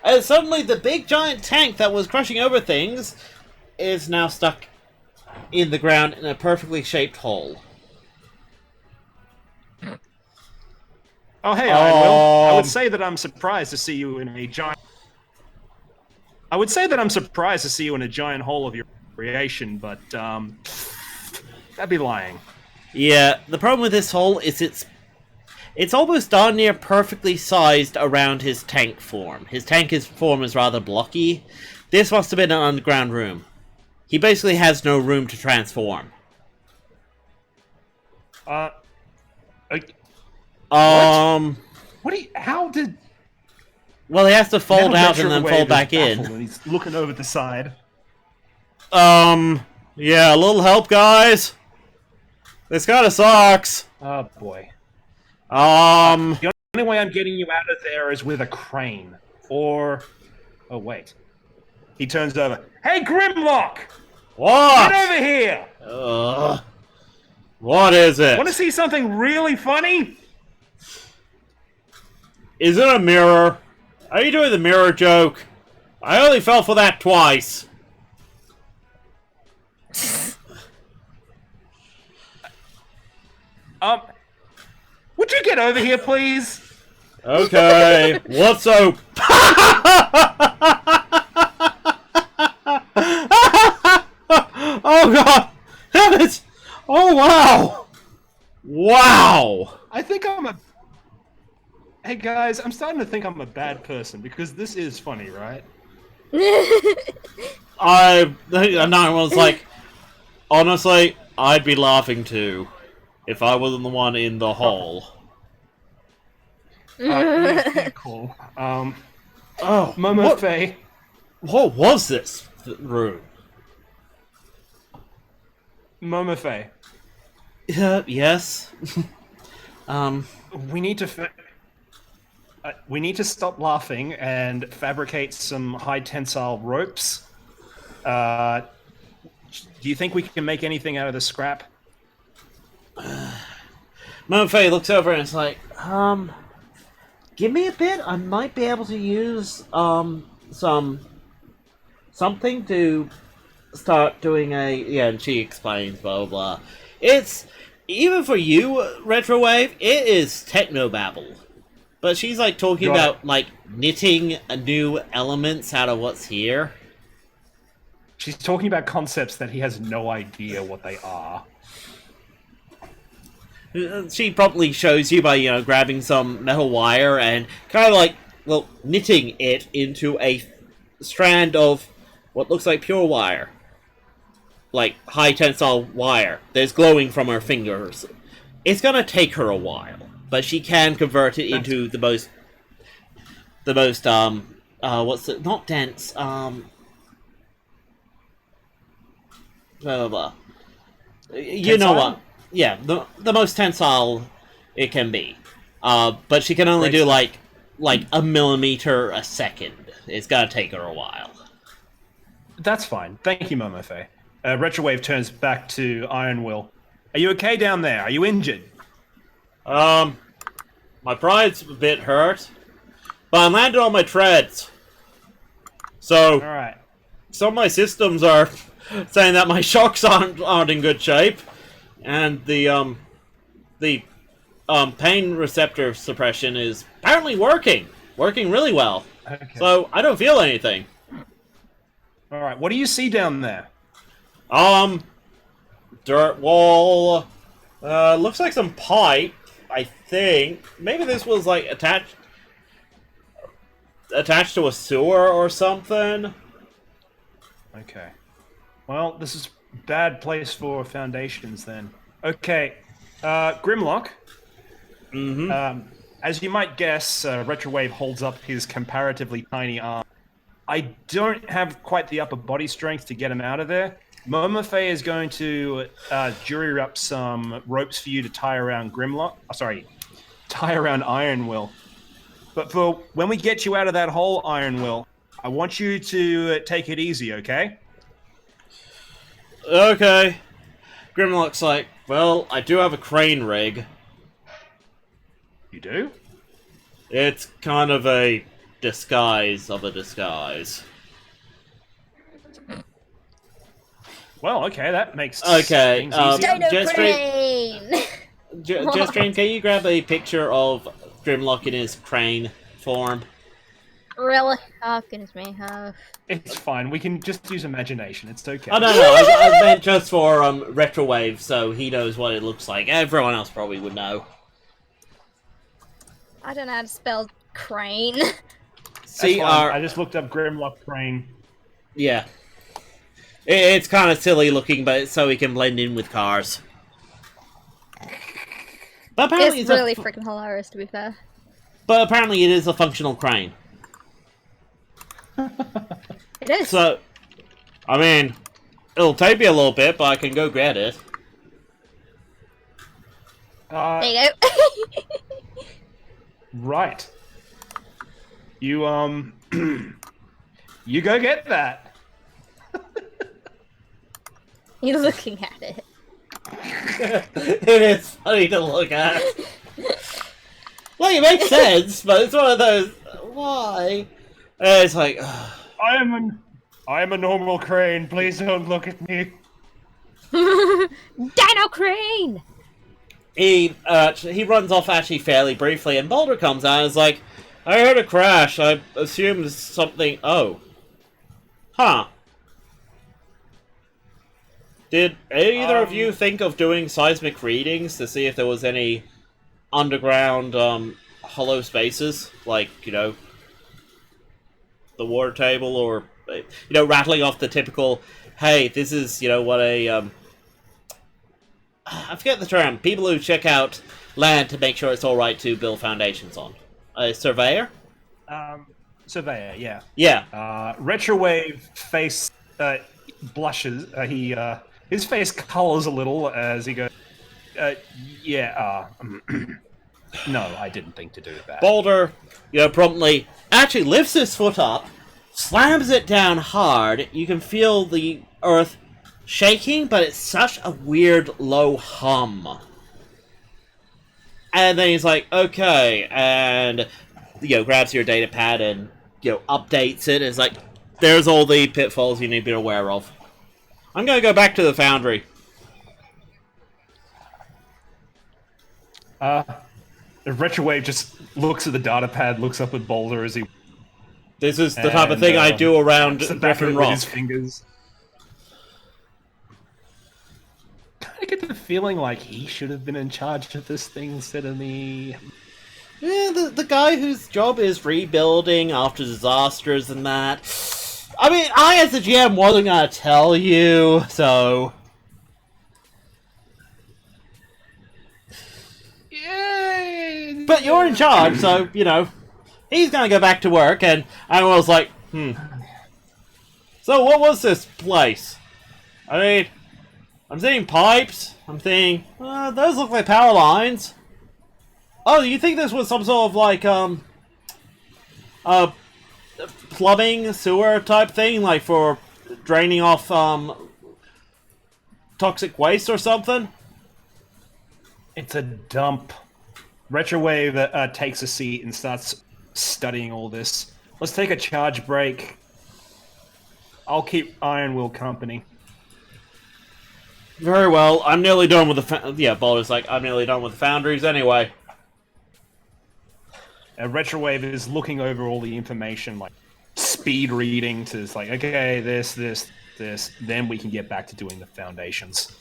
And suddenly the big giant tank that was crushing over things is now stuck in the ground in a perfectly shaped hole. Oh, hey, Iron Will. I would say that I'm surprised to see you in a giant... I would say that I'm surprised to see you in a giant hole of your creation, but, that'd be lying. Yeah, the problem with this hole is it's almost darn near perfectly sized around his tank form. His form is rather blocky. This must have been an underground room. He basically has no room to transform. What do you... How did... Well, he has to fold Now out and then Retrowave fold is back baffled in. and he's looking over the side. Yeah, a little help, guys. This kind of sucks. Oh, boy. Um, The only way I'm getting you out of there is with a crane. Or... Oh, wait. He turns over. Hey, Grimlock! what? Get over here! What is it? Want to see something really funny? Is it a mirror? Are you doing the mirror joke? I only fell for that twice. Would you get over here, please? Okay, what's so... Oh god! Damn it! Oh wow! Wow! I think I'm a... Hey, guys, I'm starting to think I'm a bad person, because this is funny, right? Another one's like, honestly, I'd be laughing too, if I wasn't the one in the hole. Cool. Oh, Momo Faye. what was this room? Momo Faye. Yes. We need to... we need to stop laughing and fabricate some high tensile ropes. Do you think we can make anything out of the scrap? Monfey looks over and is like, give me a bit. I might be able to use something to start doing and she explains blah blah blah. It's even for you, Retrowave, it is technobabble. But she's like talking about like knitting new elements out of what's here. She's talking about concepts that he has no idea what they are. She probably shows you by, grabbing some metal wire and kind of like, well, knitting it into a strand of what looks like pure wire. Like, high tensile wire. There's glowing from her fingers. It's gonna take her a while, but she can convert it into the most, not dense, blah, blah, blah. You know what? Yeah, the most tensile it can be. But she can only do like a millimeter a second. It's gotta take her a while. That's fine. Thank you, Momofe. Retrowave turns back to Iron Will. Are you okay down there? Are you injured? My pride's a bit hurt, but I landed on my treads. So, All right. some of my systems are saying that my shocks aren't in good shape, and the pain receptor suppression is apparently working really well. Okay. So I don't feel anything. All right. What do you see down there? Dirt wall. Looks like some pipe. I think maybe this was like attached to a sewer or something. Okay. Well, this is a bad place for foundations then. Okay. Grimlock. Mm-hmm. As you might guess, Retrowave holds up his comparatively tiny arm. I don't have quite the upper body strength to get him out of there. Momofe is going to jury up some ropes for you to tie around tie around Iron Will. But for when we get you out of that hole, Iron Will, I want you to take it easy, okay? Okay. Grimlock's like, well, I do have a crane rig. You do? It's kind of a disguise of a disguise. Well, okay, that makes Okay, things easier. Dino Jetstream, crane! Jetstream, can you grab a picture of Grimlock in his crane form? Really? Oh, goodness me. It's fine. We can just use imagination. It's okay. Oh, no, I meant just for Retrowave, so he knows what it looks like. Everyone else probably would know. I don't know how to spell crane. That's fine. I just looked up Grimlock Crane. Yeah. It's kind of silly looking, but so he can blend in with cars. But apparently It's really freaking hilarious, to be fair. But apparently it is a functional crane. It is. So, I mean, it'll take me a little bit, but I can go get it. There you go. Right. You, you go get that. You're looking at it. It is funny to look at. Like, it makes sense, but it's one of those, why? And it's like, I am a normal crane. Please don't look at me. Dino crane! he runs off actually fairly briefly, and Boulder comes out and is like, I heard a crash. I assumed something. Oh. Huh. Did either of you think of doing seismic readings to see if there was any underground hollow spaces? Like, the water table, or, rattling off the typical, hey, this is, what a, I forget the term, people who check out land to make sure it's alright to build foundations on. A surveyor? Surveyor, yeah. Yeah. Retrowave face blushes. His face colors a little as he goes, no, I didn't think to do that. Boulder, promptly actually lifts his foot up, slams it down hard. You can feel the earth shaking, but it's such a weird low hum. And then he's like, okay, and, grabs your data pad and, updates it. It's like, there's all the pitfalls you need to be aware of. I'm gonna go back to the foundry. Retrowave just looks at the data pad, looks up at Boulder as he... This is the type of thing I do around the back of Griffin it with Rock. his fingers. a feeling like he should have been in charge of this thing instead of me. Yeah, the guy whose job is rebuilding after disasters and that. I mean, I as a GM wasn't gonna tell you, so... Yay! But you're in charge, so, you know, he's gonna go back to work, and I was like, So what was this place? I mean, I'm seeing pipes, I'm seeing, those look like power lines. Oh, you think this was some sort of, like, plumbing, sewer type thing, like for draining off, toxic waste or something? It's a dump. Retrowave takes a seat and starts studying all this. Let's take a charge break. I'll keep Iron Will company. Very well. I'm nearly done with the... Yeah, Boulder's like, I'm nearly done with the foundries anyway. Retrowave is looking over all the information, like speed reading to it's like, okay, this, then we can get back to doing the foundations.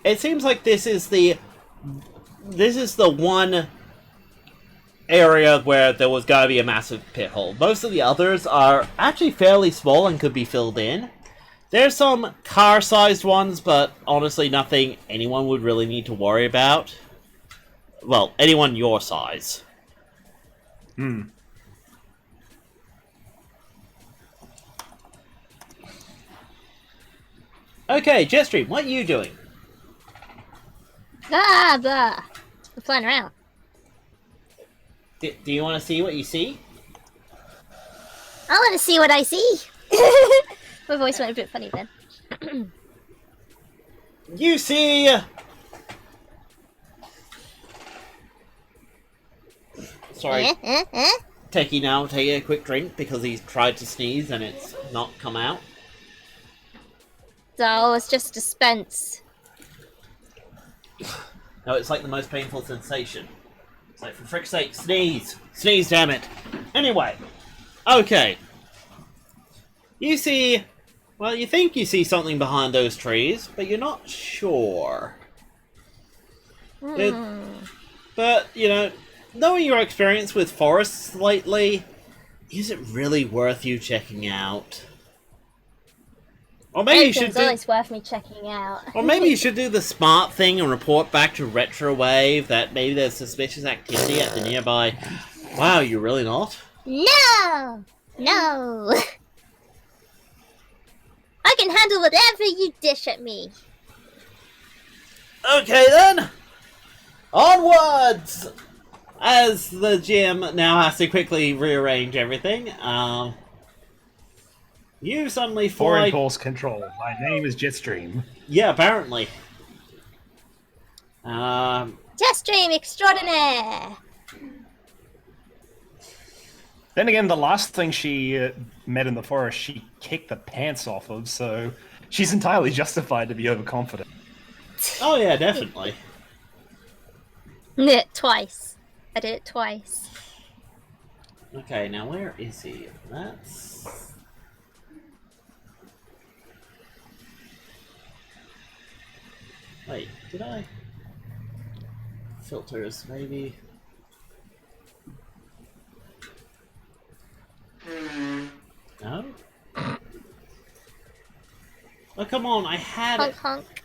It seems like this is the one area where there was gotta be a massive pit hole. Most of the others are actually fairly small and could be filled in. There's some car-sized ones, but honestly nothing anyone would really need to worry about. Well, anyone your size. Okay, Jetstream, what are you doing? Blah. I'm flying around. Do you want to see what you see? I want to see what I see. My voice went a bit funny then. You see... Sorry. Techie now taking a quick drink because he's tried to sneeze and it's not come out. So it's just dispense. No, it's like the most painful sensation. It's like, for frick's sake, sneeze! Sneeze, damn it! Anyway. Okay. You see... Well, you think you see something behind those trees, but you're not sure. But, you know, knowing your experience with forests lately, is it really worth you checking out? Or maybe you should do... always worth me checking out. Or maybe you should do the smart thing and report back to Retrowave that maybe there's suspicious activity at the nearby... Wow, you're really not? No! No! I can handle whatever you dish at me. Okay then! Onwards! As the gym now has to quickly rearrange everything, you suddenly fly... For impulse control. My name is Jetstream. Yeah, apparently. Jetstream extraordinaire! Then again, the last thing she met in the forest, she kicked the pants off of, so she's entirely justified to be overconfident. Oh yeah, definitely. Twice. I did it twice. Okay, now where is he? That's... Wait, did I? Filters, maybe? No? Oh, come on, I had Honk it. honk.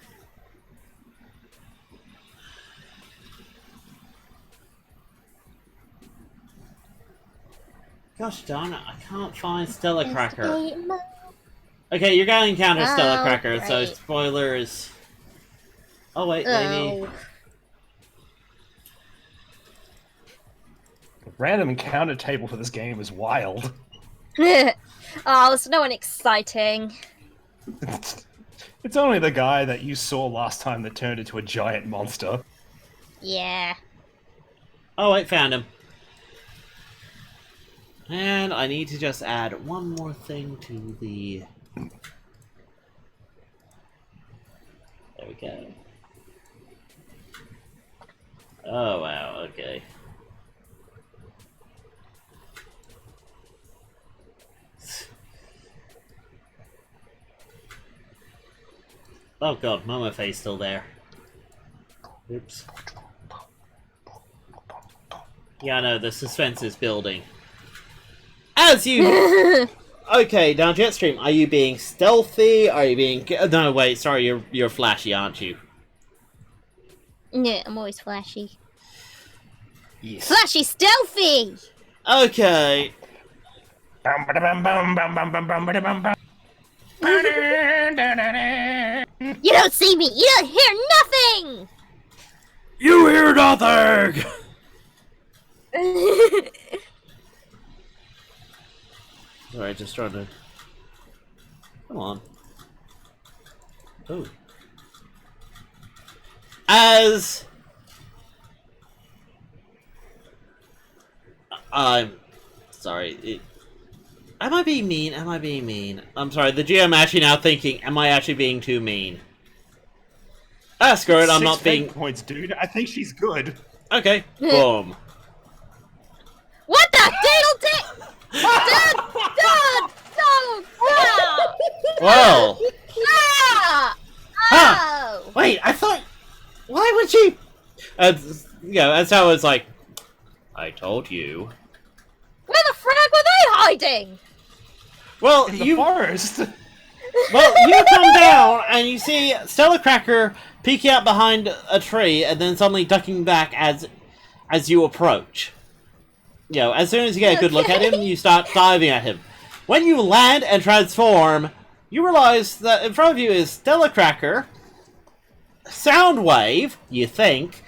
Gosh darn it, I can't find Stella Cracker. Okay, you're gonna encounter Stella Cracker, right. so spoilers. Oh wait, maybe... The random encounter table for this game is wild. Oh, it's no one exciting. It's only the guy that you saw last time that turned into a giant monster. Yeah. Oh wait, found him. And I need to just add one more thing to the... There we go. Oh wow, okay. Oh god, Momo Face still there. Oops. Yeah, I know, the suspense is building. As you... Okay, now Jetstream, are you being stealthy? Are you being... No, wait, sorry, you're flashy, aren't you? Yeah, I'm always flashy. Yes. Flashy stealthy! Okay. You don't see me! You don't hear nothing! You hear nothing! Sorry, just trying to... Come on. Oh. As... I'm... Sorry, Am I being mean? Am I being mean? I'm sorry, the GM actually now thinking, am I actually being too mean? Ah, screw it, I'm not being... points, dude. I think she's good. Okay, boom. What the diddle Dad! No! Well... Ah! Huh. Oh! Wait, I thought... Why would she... that's how it's like... I told you. Where the frag were they hiding? Well, In the forest. Well, you come down and you see Stella Cracker peeking out behind a tree and then suddenly ducking back as you approach. As soon as you get a good look at him, you start diving at him. When you land and transform, you realize that in front of you is Stella Cracker, Soundwave, you think,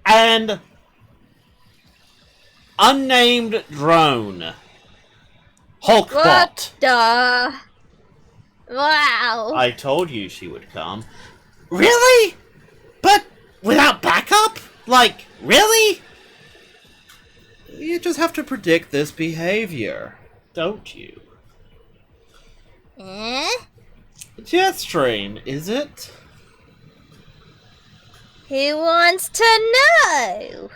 and unnamed drone. Hulkbot. What the... Wow. I told you she would come. Really? But without backup? Like, really? You just have to predict this behavior, don't you? Eh? Jetstream, is it? Who wants to know?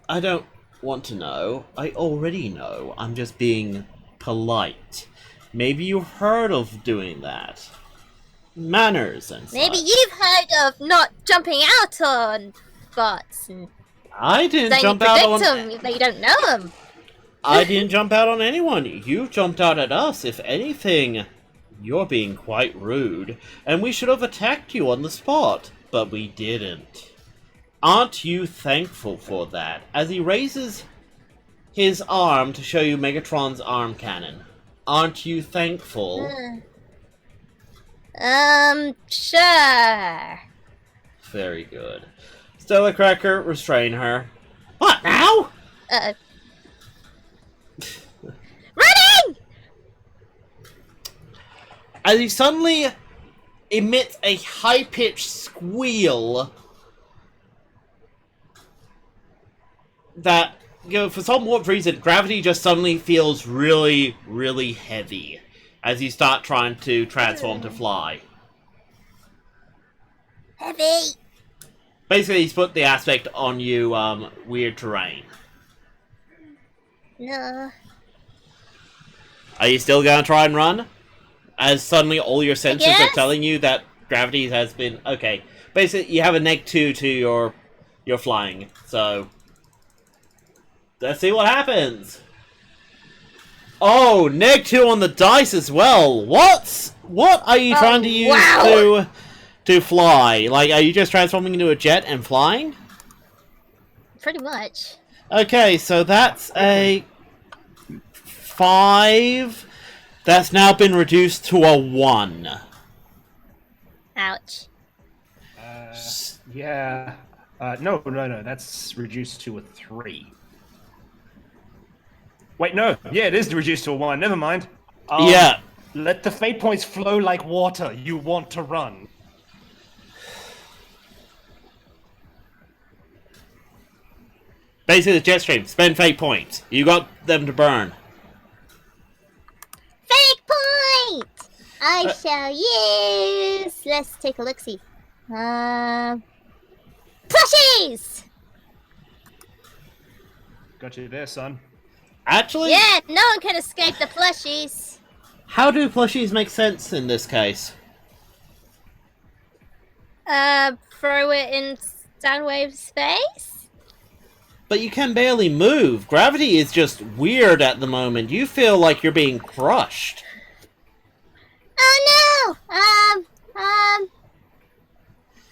I don't want to know. I already know. I'm just being polite. Maybe you heard of doing that. Manners and such. Maybe you've heard of not jumping out on bots and I didn't saying jump you out predict on... them if they don't know them. I didn't jump out on anyone. You jumped out at us. If anything, you're being quite rude. And we should have attacked you on the spot. But we didn't. Aren't you thankful for that? As he raises his arm to show you Megatron's arm cannon. Aren't you thankful? Sure. Very good. Stella Cracker, restrain her. What now? Running! As he suddenly emits a high-pitched squeal that, for some weird reason, gravity just suddenly feels really, really heavy as you start trying to transform to fly. Heavy. Basically, he's put the aspect on you, weird terrain. No. Are you still gonna try and run? As suddenly all your senses are guess. telling you that gravity has been... Okay. Basically, you have a -2 to your flying, so... Let's see what happens! Oh, -2 on the dice as well! What are you trying to use wow. to fly? Like, are you just transforming into a jet and flying? Pretty much. Okay, so that's a 5. That's now been reduced to a 1. Ouch. Yeah. No. That's reduced to a 3. Wait, no. Yeah, it is reduced to a 1. Never mind. Yeah. Let the fate points flow like water. You want to run. Basically, the Jetstream. Spend fate points. You got them to burn. Fake point! I shall use... Let's take a look-see. Plushies! Got you there, son. Actually, Yeah, no one can escape the plushies. how do plushies make sense in this case? Throw it in Soundwave's face? But you can barely move. Gravity is just weird at the moment. You feel like you're being crushed. Oh no!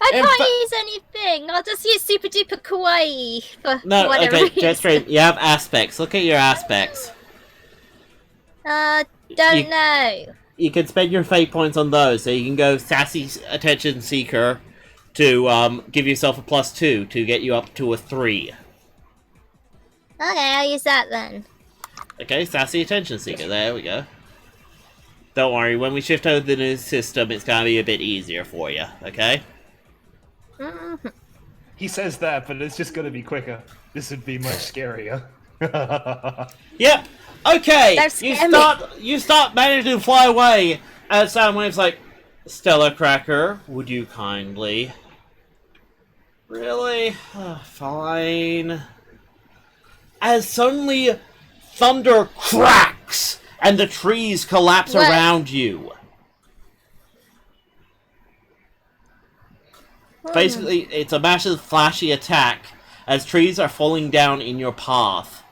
I can't use anything. I'll just use super duper kawaii for whatever reason. Jetstream, you have aspects. Look at your aspects. Don't know. You can spend your fate points on those, so you can go Sassy Attention Seeker to give yourself a +2 to get you up to a 3. Okay, I'll use that then. Okay, Sassy Attention Seeker, there we go. Don't worry, when we shift over to the new system, it's gonna be a bit easier for you, okay? Mm-hmm. He says that, but it's just gonna be quicker. This would be much scarier. Yep. Okay. Don't You start managing to fly away, as Soundwave's like, Stella Cracker, would you kindly? Really? Fine. As suddenly thunder cracks and the trees collapse around you. Basically, it's a massive flashy attack as trees are falling down in your path.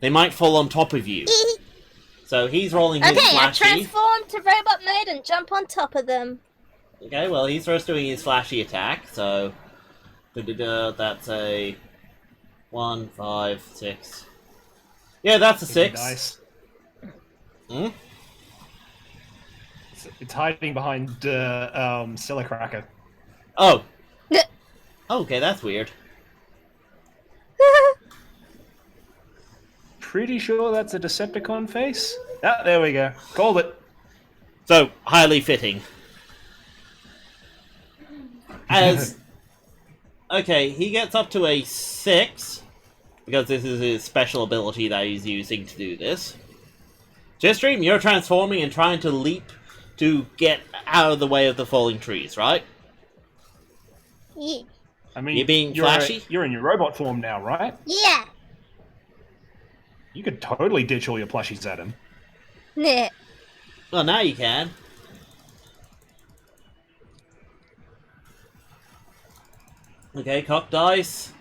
They might fall on top of you. So he's rolling his flashy. Okay, I transform to robot mode and jump on top of them. Okay, well, he's first doing his flashy attack, so... That's a... 1, 5, 6... Yeah, that's a 6. Nice. Hmm? It's hiding behind Stella Cracker. Oh. Okay, that's weird. Pretty sure that's a Decepticon face. Ah, there we go. Called it. So, highly fitting. As... Okay, he gets up to a 6, because this is his special ability that he's using to do this. Jetstream, you're transforming and trying to leap to get out of the way of the falling trees, right? Yeah. I mean, you're being flashy? You're in your robot form now, right? Yeah. You could totally ditch all your plushies at him. Nah. Well, now you can. Okay, cock dice.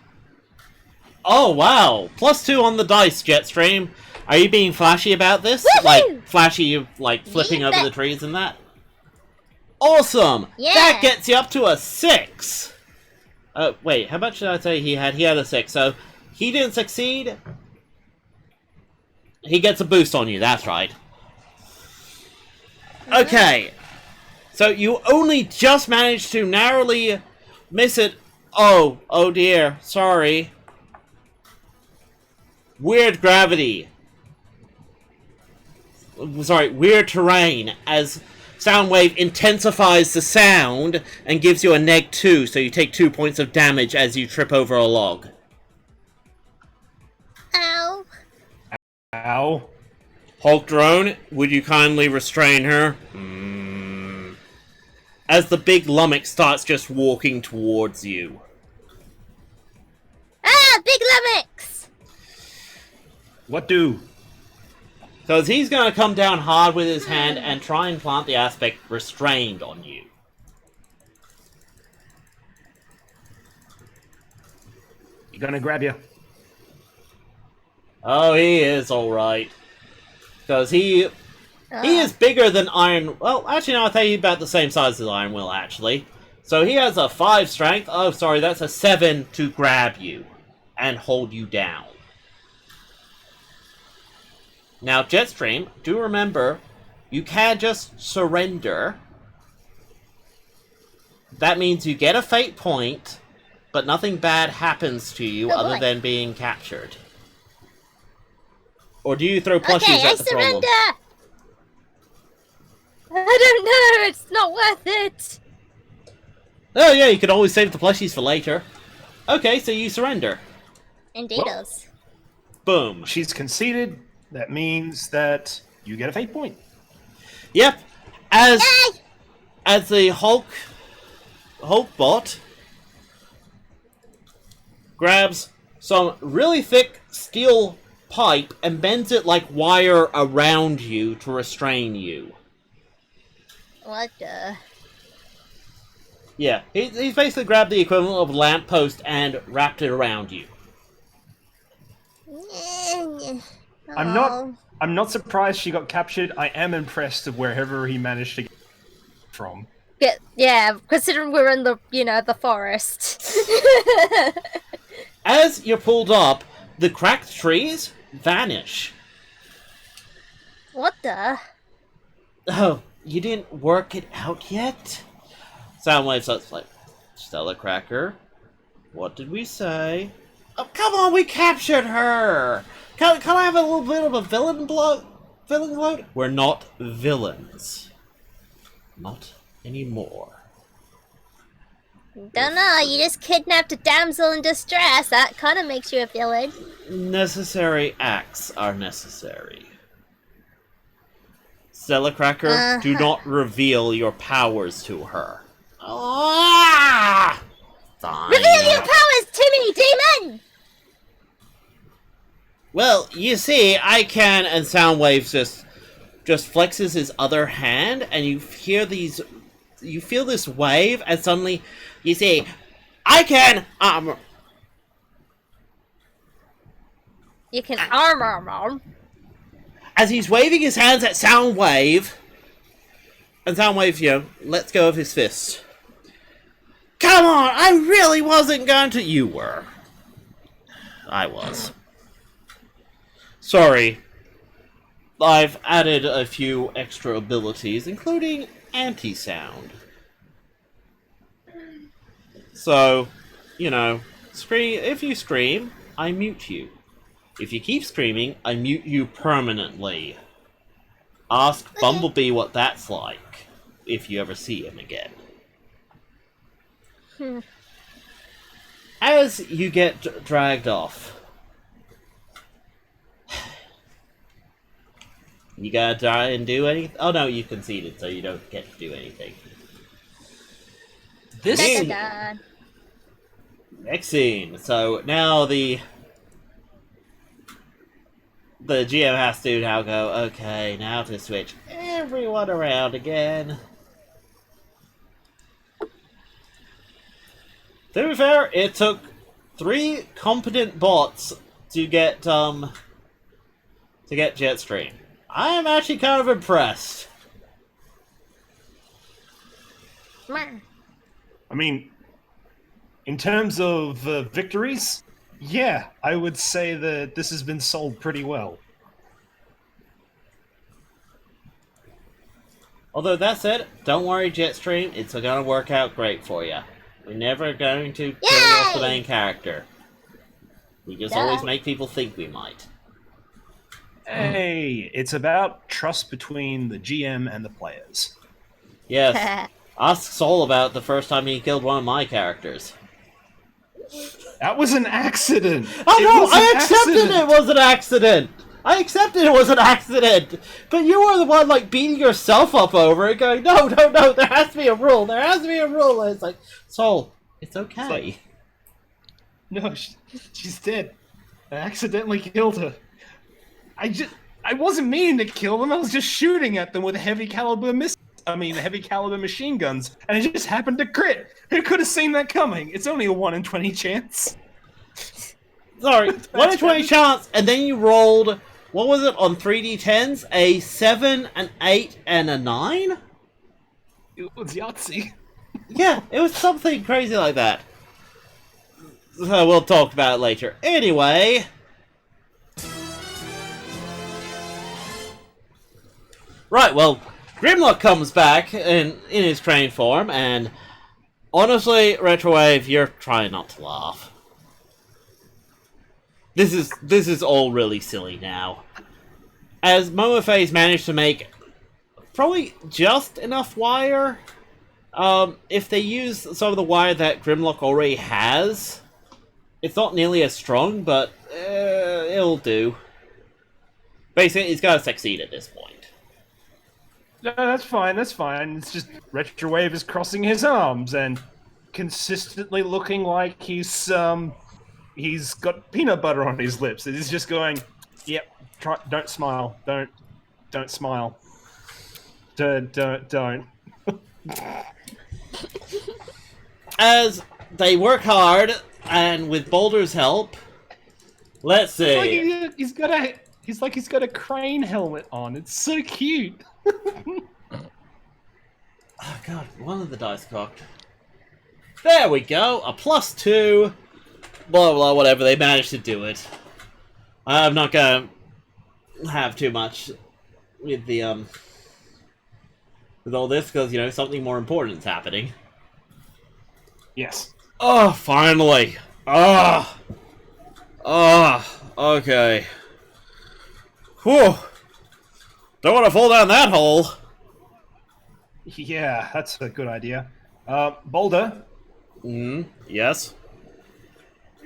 Oh, wow! +2 on the dice, Jetstream. Are you being flashy about this? Woohoo! Like, flashy, like, flipping over the trees and that? Awesome! Yeah. That gets you up to a 6! Wait, how much did I say he had? He had a 6, so he didn't succeed. He gets a boost on you, that's right. Okay. So you only just managed to narrowly miss it. Oh dear, sorry. Weird gravity. Sorry, weird terrain, as Soundwave intensifies the sound and gives you a -2, so you take 2 points of damage as you trip over a log. Ow. Ow. Hulk Drone, would you kindly restrain her? As the big lummox starts just walking towards you. Ah, big lummox! What do? Because he's going to come down hard with his hand and try and plant the aspect restrained on you. You gonna grab you? Oh, he is alright. Because he is bigger than Iron... Well, actually, no, I'll tell you about the same size as Iron Will, actually. So he has a 5 strength. Oh, sorry, that's a 7 to grab you and hold you down. Now, Jetstream, do remember, you can't just surrender. That means you get a fate point, but nothing bad happens to you other than being captured. Or do you throw plushies at the problem? I don't know, it's not worth it. Oh yeah, you could always save the plushies for later. Okay, so you surrender. Indeedos. Boom. She's conceded. That means that you get a fate point. Yep. As Yay! the Hulk bot grabs some really thick steel pipe and bends it like wire around you to restrain you. What the? Yeah, he's basically grabbed the equivalent of a lamppost and wrapped it around you. I'm not surprised she got captured. I am impressed of wherever he managed to get from. Yeah, considering we're in the forest. As you're pulled up, the cracked trees vanish. What the? Oh, you didn't work it out yet? Soundwave starts like, Stella Cracker, what did we say? Oh, come on, we captured her! Can I have a little bit of a villain gloat? We're not villains. Not anymore. Don't know, you just kidnapped a damsel in distress. That kind of makes you a villain. Necessary acts are necessary. Stella Cracker, do not reveal your powers to her. Ah! Fine. Reveal your powers to me, demon! Well, you see, I can, and Soundwave just flexes his other hand, and you feel this wave, and suddenly, you see, I can, You can arm. as he's waving his hands at Soundwave, and Soundwave, lets go of his fist. Come on, I really wasn't going to... You were. I was. Sorry. I've added a few extra abilities, including anti-sound. So, scream. If you scream, I mute you. If you keep screaming, I mute you permanently. Ask Bumblebee what that's like, if you ever see him again. As you get dragged off, you gotta try and do anything. Oh no, you conceded, so you don't get to do anything. Next scene. So now the GM has to now go, okay, now to switch everyone around again. To be fair, it took 3 competent bots to get Jetstream. I am actually kind of impressed. I mean, in terms of victories, yeah, I would say that this has been sold pretty well. Although that said, don't worry, Jetstream, it's gonna work out great for you. We're never going to kill off the main character. We just always make people think we might. Hey, it's about trust between the GM and the players. Yes. Ask Soul about the first time he killed one of my characters. That was an accident! Oh no, I accepted it was an accident! I accepted it was an accident! But you were the one, beating yourself up over it, going, no, there has to be a rule, there has to be a rule! And it's like, Soul, it's okay. No, she's dead. I accidentally killed her. I wasn't meaning to kill them, I was just shooting at them with heavy caliber machine guns, and it just happened to crit. Who could have seen that coming? It's only a 1 in 20 chance. Sorry, 1 in 20 chance, and then you rolled, what was it, on 3d10s? A 7, an 8, and a 9? It was Yahtzee. Yeah, it was something crazy like that. So we'll talk about it later. Anyway... Right, well, Grimlock comes back in his train form, and honestly, Retrowave, you're trying not to laugh. This is all really silly now. As Momophase managed to make probably just enough wire, if they use some of the wire that Grimlock already has, it's not nearly as strong, but it'll do. Basically, he's got to succeed at this point. No, that's fine. It's just Retrowave is crossing his arms and consistently looking like he's got peanut butter on his lips. And he's just going, "Yep, don't smile. Don't smile. Don't." as they work hard, and with Boulder's help, let's see. He's got a crane helmet on. It's so cute. Oh god, one of the dice cocked. There we go, a +2. Blah blah, whatever, they managed to do it. I'm not gonna have too much with the, with all this, because, you know, something more important is happening. Yes. Oh, finally! Okay. Whew! Don't want to fall down that hole! Yeah, that's a good idea. Boulder, Yes?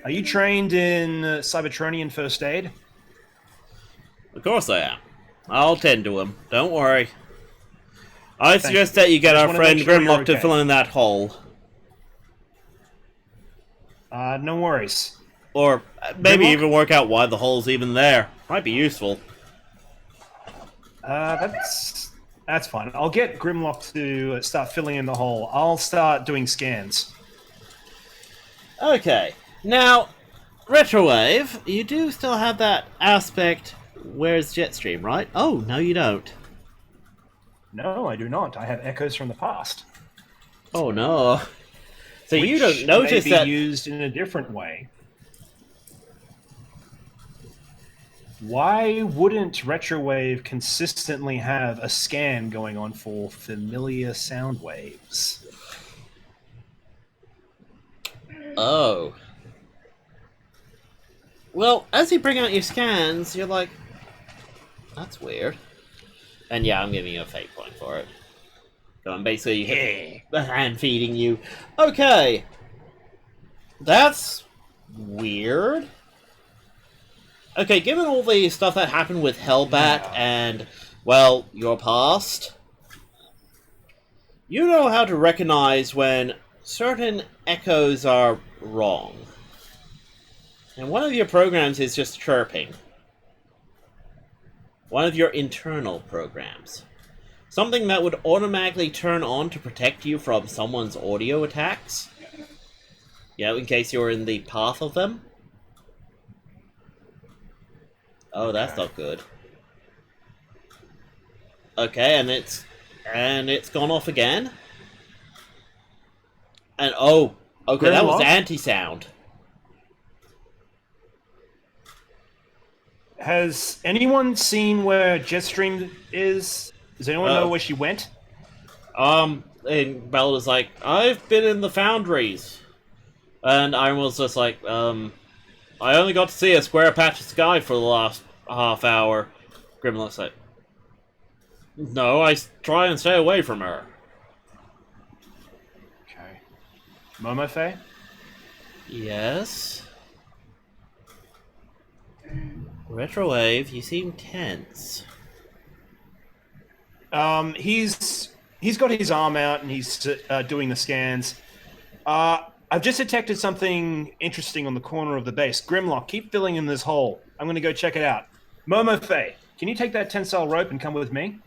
are you trained in Cybertronian first aid? Of course I am. I'll tend to him. Don't worry. I suggest that you get our friend Grimlock to fill in that hole. No worries. Or maybe Grimlock? even work out why the hole's even there. Might be useful. That's fine. I'll get Grimlock to start filling in the hole. I'll start doing scans. Okay. Now, Retrowave, you do still have that aspect. Where's Jetstream, right? Oh, no you don't. No, I do not. I have echoes from the past. Oh no. So you don't Which notice may that... be used in a different way. Why wouldn't Retrowave consistently have a scan going on for familiar sound waves? Oh. Well, as you bring out your scans, you're like, that's weird. And yeah, I'm giving you a fate point for it. So I'm basically hand feeding you. Okay. That's weird. Okay, given all the stuff that happened with Hellbat and, well, your past, you know how to recognize when certain echoes are wrong. And one of your programs is just chirping. One of your internal programs. Something that would automatically turn on to protect you from someone's audio attacks. You know, in case you're in the path of them. Oh, that's not good. Okay, and it's gone off again. And oh, okay, that was anti-sound. Has anyone seen where Jetstream is? Does anyone know where she went? And Bella's like, I've been in the foundries. And I was just like, I only got to see a square patch of sky for the last half hour. Grimlock's like, no, I try and stay away from her. Okay. Momofe? Yes? Retrowave, you seem tense. He's got his arm out and he's doing the scans. I've just detected something interesting on the corner of the base. Grimlock, keep filling in this hole. I'm going to go check it out. Momofe, can you take that tensile rope and come with me?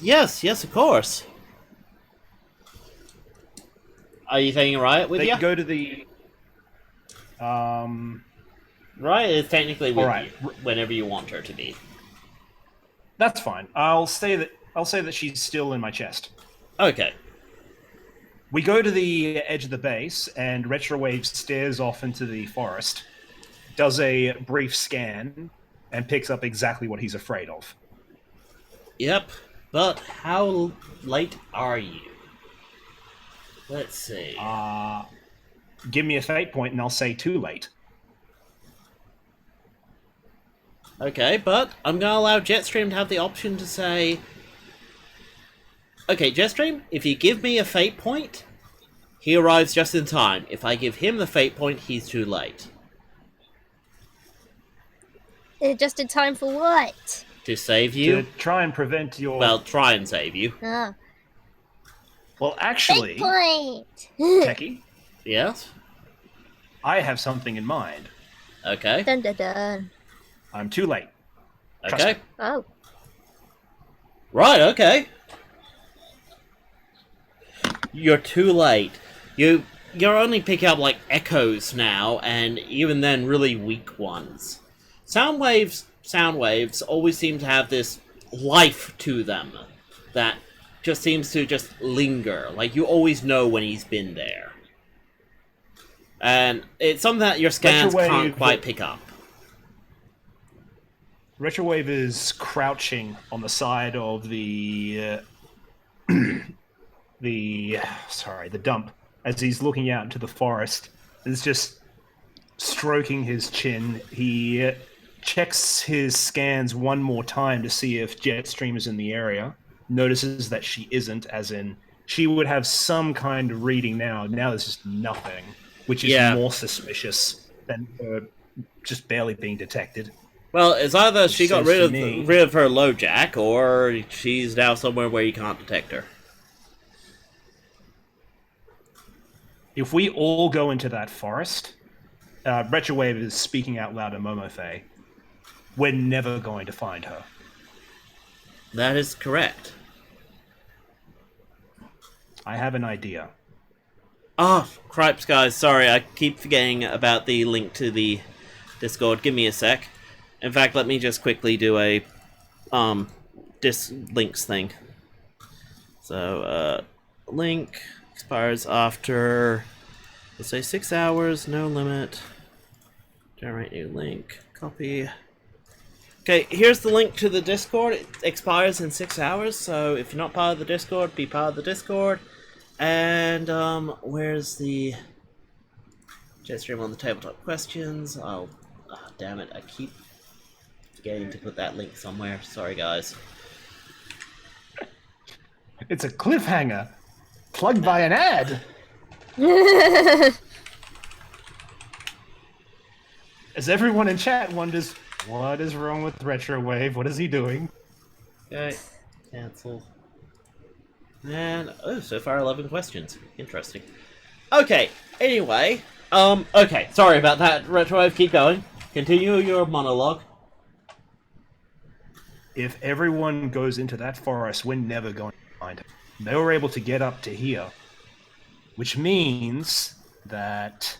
Yes, of course. Are you taking Riot with They you? can go to the... Riot is technically with Alright. you, whenever you want her to be. That's fine. I'll say that she's still in my chest. Okay. We go to the edge of the base, and Retrowave stares off into the forest, does a brief scan, and picks up exactly what he's afraid of. Yep, but how late are you? Let's see. Give me a fate point, and I'll say too late. Okay, but I'm going to allow Jetstream to have the option to say... Okay, Jetstream, if you give me a fate point, he arrives just in time. If I give him the fate point, he's too late. Just in time for what? To save you? To try and prevent your... Well, try and save you. Oh. Well, actually, Fate point! Techie, Yes? I have something in mind. Okay. Dun dun dun. I'm too late. Trust Okay. me. Oh. Right, okay. you're too late. You're only picking up like echoes now, and even then, really weak ones. Soundwaves always seem to have this life to them that just seems to just linger. Like you always know when he's been there, and it's something that your scans can't quite pick up. Retrowave is crouching on the side of the the dump as he's looking out into the forest. He's just stroking his chin. He checks his scans one more time to see if Jetstream is in the area. Notices that she isn't, as in she would have some kind of reading now. Now there's just nothing, which is more suspicious than just barely being detected. Well, it's either she got rid of her LoJack, or she's now somewhere where you can't detect her. If we all go into that forest, Retrowave is speaking out loud to Momofe. We're never going to find her. That is correct. I have an idea. Oh, cripes, guys. Sorry, I keep forgetting about the link to the Discord. Give me a sec. In fact, let me just quickly do a links thing. So, link expires after, let's say 6 hours, no limit. Generate new link. Copy. Okay, here's the link to the Discord. It expires in 6 hours, so if you're not part of the Discord, be part of the Discord. And, where's the Jetstream on the tabletop questions? Oh, damn it, I keep forgetting to put that link somewhere. Sorry, guys. It's a cliffhanger. Plugged by an ad. As everyone in chat wonders, what is wrong with Retrowave? What is he doing? Okay, cancel. And, oh, so far 11 questions. Interesting. Okay, anyway. Okay, sorry about that, Retrowave, keep going. Continue your monologue. If everyone goes into that forest, we're never going to find him. They were able to get up to here, which means that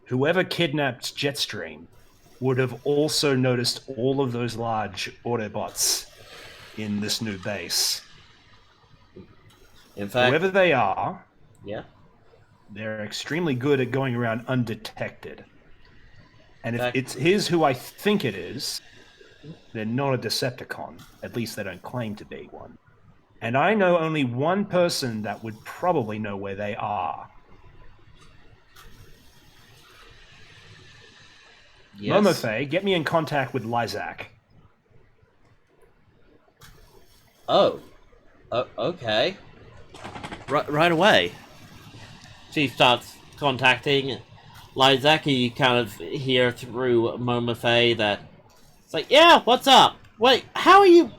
whoever kidnapped Jetstream would have also noticed all of those large Autobots in this new base. In fact, whoever they are, yeah, they're extremely good at going around undetected. And if it's his who I think it is, they're not a Decepticon. At least they don't claim to be one. And I know only one person that would probably know where they are. Yes. Momofe, get me in contact with Lyzack. Oh. Okay. Right away. She starts contacting Lyzack. You kind of hear through Momofe that it's like, yeah, what's up? Wait, how are you?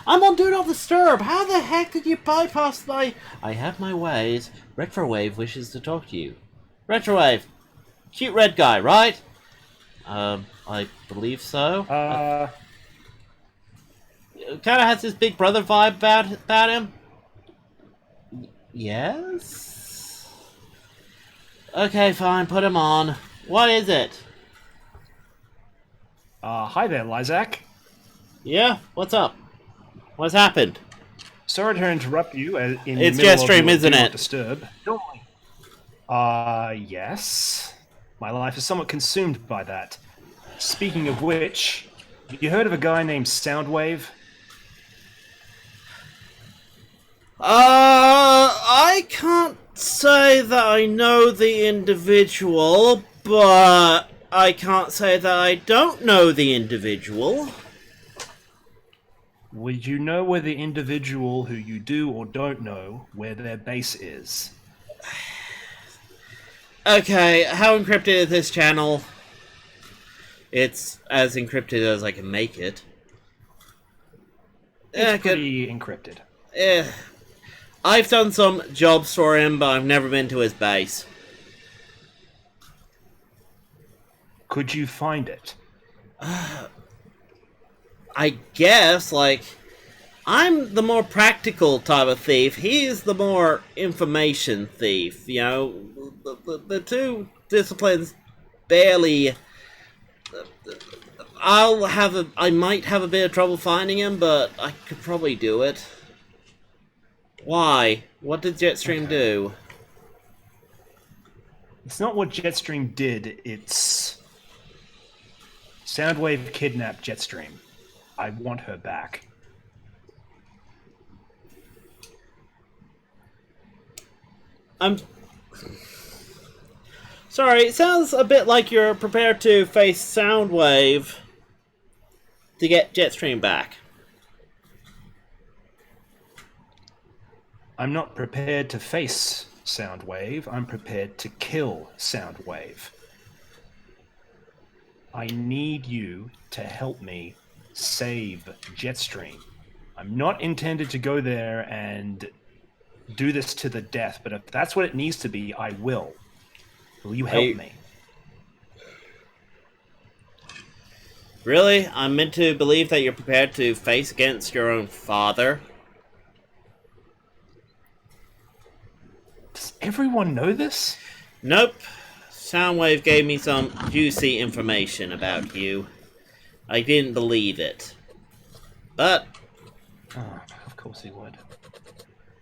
I'm on Do Not Disturb. How the heck did you bypass my... I have my ways. Retrowave wishes to talk to you. Retrowave. Cute red guy, right? I believe so. Kind of has this Big Brother vibe about him. Yes? Okay, fine, put him on. What is it? Hi there, Lyzack. Yeah? What's up? What's happened? Sorry to interrupt you in the it's middle Jetstream, of your isn't Do Not it? Disturb. Yes. My life is somewhat consumed by that. Speaking of which, have you heard of a guy named Soundwave? I can't say that I know the individual, but I can't say that I don't know the individual. Would you know where the individual who you do or don't know, where their base is? Okay, how encrypted is this channel? It's as encrypted as I can make it. It's pretty encrypted. I've done some jobs for him, but I've never been to his base. Could you find it? I guess, like, I'm the more practical type of thief. He's the more information thief. You know, the two disciplines barely. I might have a bit of trouble finding him, but I could probably do it. Why? What did Jetstream do? It's not what Jetstream did, it's... Soundwave kidnapped Jetstream. I want her back. I'm sorry, it sounds a bit like you're prepared to face Soundwave to get Jetstream back. I'm not prepared to face Soundwave, I'm prepared to kill Soundwave. I need you to help me save Jetstream. I'm not intended to go there and do this to the death, but if that's what it needs to be, I will. Will you help me? Really? I'm meant to believe that you're prepared to face against your own father? Does everyone know this? Nope. Soundwave gave me some juicy information about you. I didn't believe it. But... Oh, of course he would.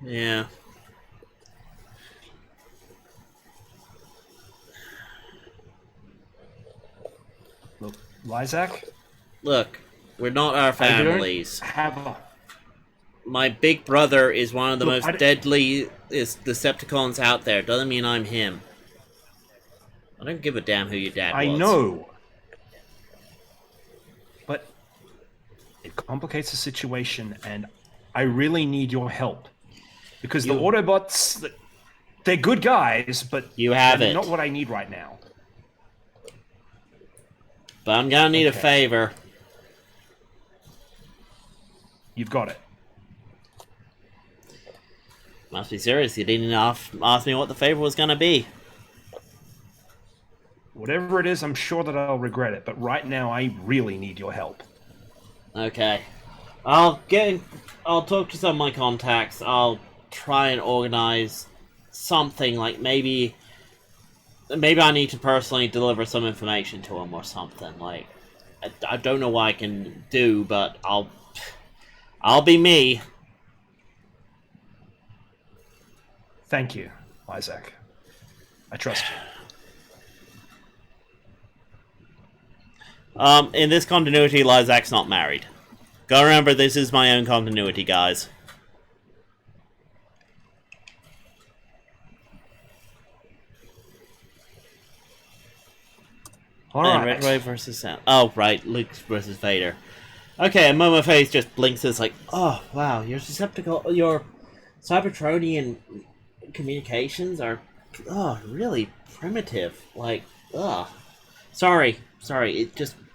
yeah. Look, Lyzack? Look, we're not our families. My big brother is one of the most deadly Decepticons out there. Doesn't mean I'm him. I don't give a damn who your dad was. I know. But it complicates the situation, and I really need your help. Because the Autobots, they're good guys, but they're not what I need right now. But I'm gonna need a favor. You've got it. Must be serious. You didn't ask me what the favor was gonna be. Whatever it is, I'm sure that I'll regret it, but right now I really need your help. Okay. I'll talk to some of my contacts. I'll try and organize something, like maybe I need to personally deliver some information to him or something. Like, I don't know what I can do, but I'll be me. Thank you, Lyzack. I trust you. In this continuity, Lyzack's not married. Gotta remember, this is my own continuity, guys. Alright. Red Ray versus Sound. Oh, right, Luke versus Vader. Okay, and Momo Face just blinks and is like, oh, wow, your Cybertronian communications are, really primitive. Like, Sorry,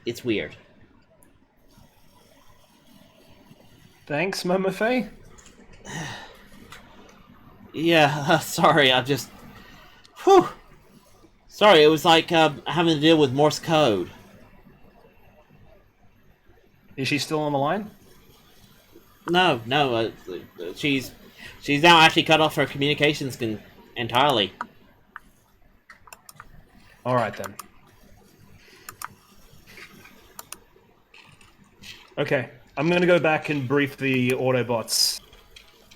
it's weird. Thanks, Momofe. Yeah, sorry, I'm just... Whew! Sorry, it was like having to deal with Morse code. Is she still on the line? No, she's now actually cut off her communications entirely. Alright then. Okay, I'm gonna go back and brief the Autobots.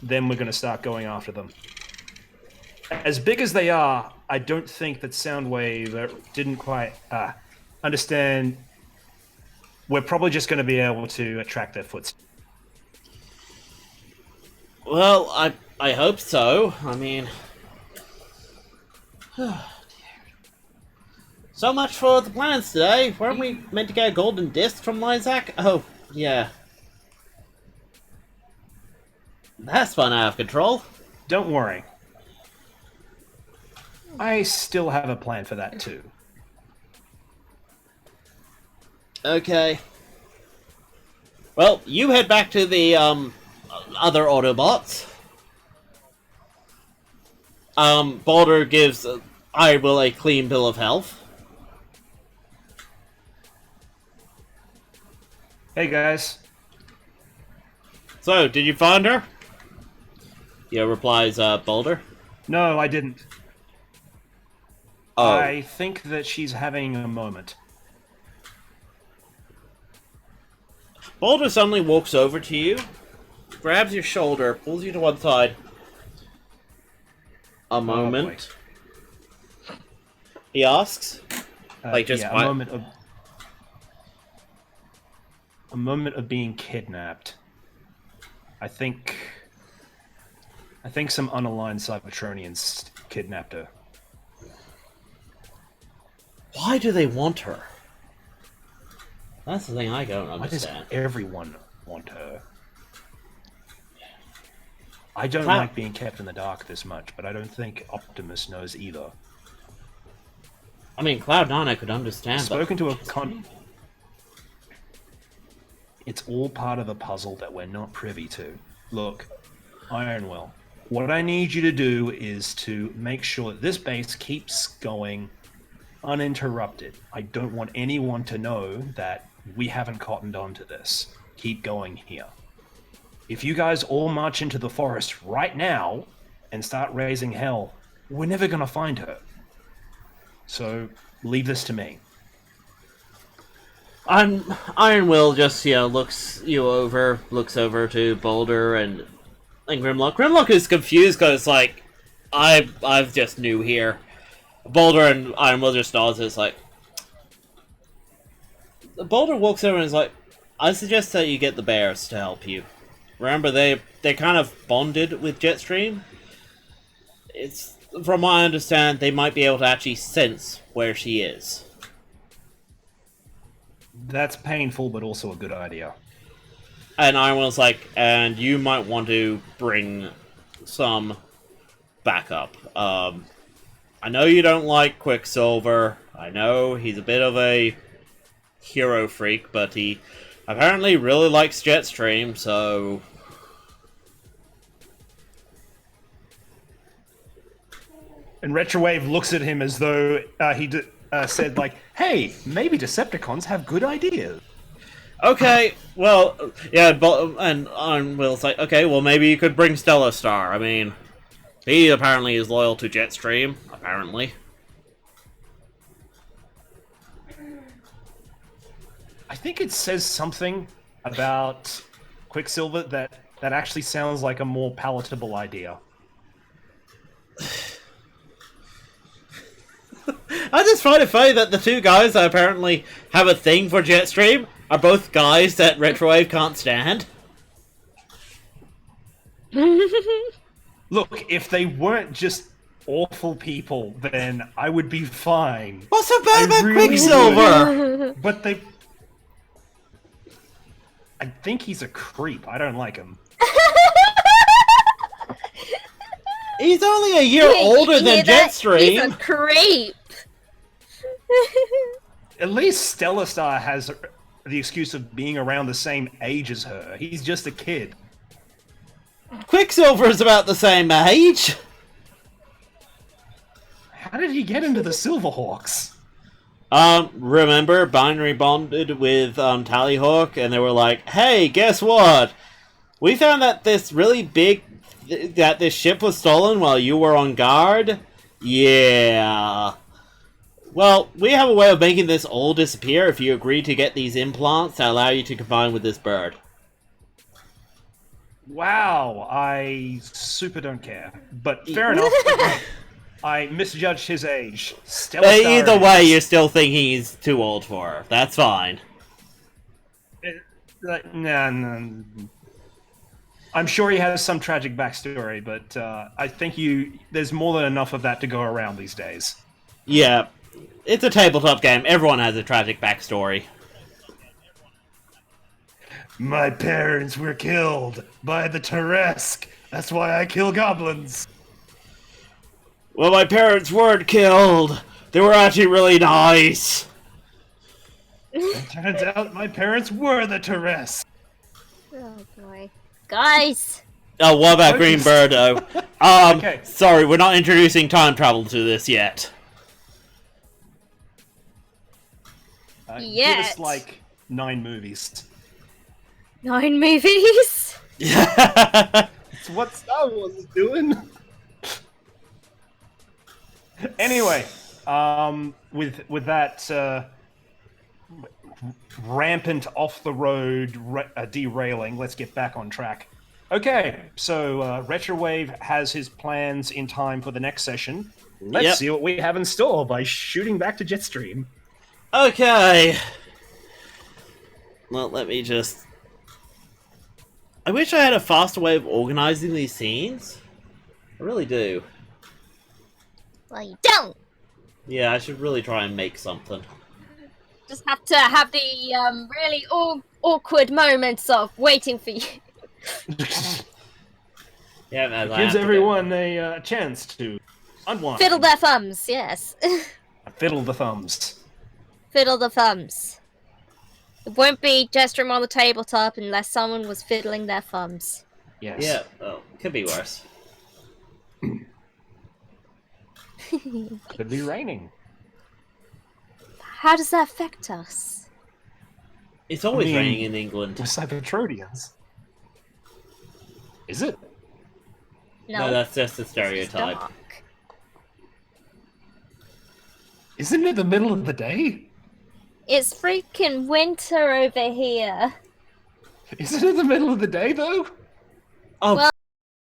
Then we're gonna start going after them. As big as they are, I don't think that Soundwave didn't quite understand. We're probably just going to be able to attract their footsteps. Well, I hope so. I mean... So much for the plans today. Weren't we meant to get a golden disc from Lyzack? Oh, yeah. That's spun out of control. Don't worry. I still have a plan for that too. Okay. Well, you head back to the other Autobots. Baldur gives Irewell a clean bill of health. Hey guys. So, did you find her? Yeah, replies Boulder. No, I didn't. Oh. I think that she's having a moment. Boulder suddenly walks over to you, grabs your shoulder, pulls you to one side. A moment. He asks. Yeah, a moment of being kidnapped. I think some unaligned Cybertronians kidnapped her. Why do they want her? That's the thing I don't understand. Why does everyone want her? I don't like being kept in the dark this much, but I don't think Optimus knows either. I mean, Cloud9 I could understand. Spoken to a It's all part of the puzzle that we're not privy to. Look, Ironwell, what I need you to do is to make sure that this base keeps going uninterrupted. I don't want anyone to know that we haven't cottoned on to this. Keep going here. If you guys all march into the forest right now and start raising hell, we're never going to find her. So, leave this to me. Ironwill just, looks over to Boulder and Grimlock. Grimlock is confused because, I've just new here. Boulder and Ironwill just nods. It's like, Boulder walks over and is like, I suggest that you get the bears to help you. Remember, they kind of bonded with Jetstream. It's, from what I understand, they might be able to actually sense where she is. That's painful, but also a good idea. And Ironwill's like, and you might want to bring some backup. I know you don't like Quicksilver. I know he's a bit of a hero freak, but he apparently really likes Jetstream, so... And Retrowave looks at him as though he said, hey, maybe Decepticons have good ideas. Okay, well, yeah, and Will's like, okay, well, maybe you could bring Stellar Star. I mean, he apparently is loyal to Jetstream, apparently. I think it says something about Quicksilver that actually sounds like a more palatable idea. I just find it funny that the two guys that apparently have a thing for Jetstream are both guys that Retrowave can't stand. Look, if they weren't just awful people, then I would be fine. What's so bad about Quicksilver? But I think he's a creep. I don't like him. He's only a year older than Jetstream. He's a creep. At least Stellar Star has the excuse of being around the same age as her. He's just a kid. Quicksilver's about the same age. How did he get into the Silverhawks? Remember, Binary bonded with Tallyhawk, and they were like, hey, guess what? We found that this this ship was stolen while you were on guard? Yeah. Well, we have a way of making this all disappear if you agree to get these implants that allow you to combine with this bird. Wow, I super don't care. But fair enough. I misjudged his age. Either way, you're still thinking he's too old for her. That's fine. Nah. I'm sure he has some tragic backstory, but I think there's more than enough of that to go around these days. Yeah, it's a tabletop game. Everyone has a tragic backstory. My parents were killed by the Teresk. That's why I kill goblins. Well, my parents weren't killed. They were actually really nice. It turns out my parents were the Teresk. Oh boy. Guys! Oh, what about Green Birdo? Okay. Sorry, we're not introducing time travel to this yet. Give us 9 movies. 9 movies? It's what Star Wars is doing. Anyway, with that rampant off the road derailing, let's get back on track. Okay, so Retrowave has his plans in time for the next session. Let's see what we have in store by shooting back to Jetstream. Okay. Well, let me just... I wish I had a faster way of organizing these scenes. I really do. Well, you don't. Yeah, I should really try and make something. Just have to have the really awkward moments of waiting for you. Yeah, man, Gives everyone a chance to unwind. Fiddle their thumbs, yes. Fiddle the thumbs. Fiddle the thumbs. It won't be Jetstream on the tabletop unless someone was fiddling their thumbs. Yes. Yeah, well, could be worse. Could be raining. How does that affect us? It's always raining in England. We're Cybertronians. Is it? No, that's just a stereotype. Isn't it the middle of the day? It's freaking winter over here. Isn't it the middle of the day, though? Oh, well,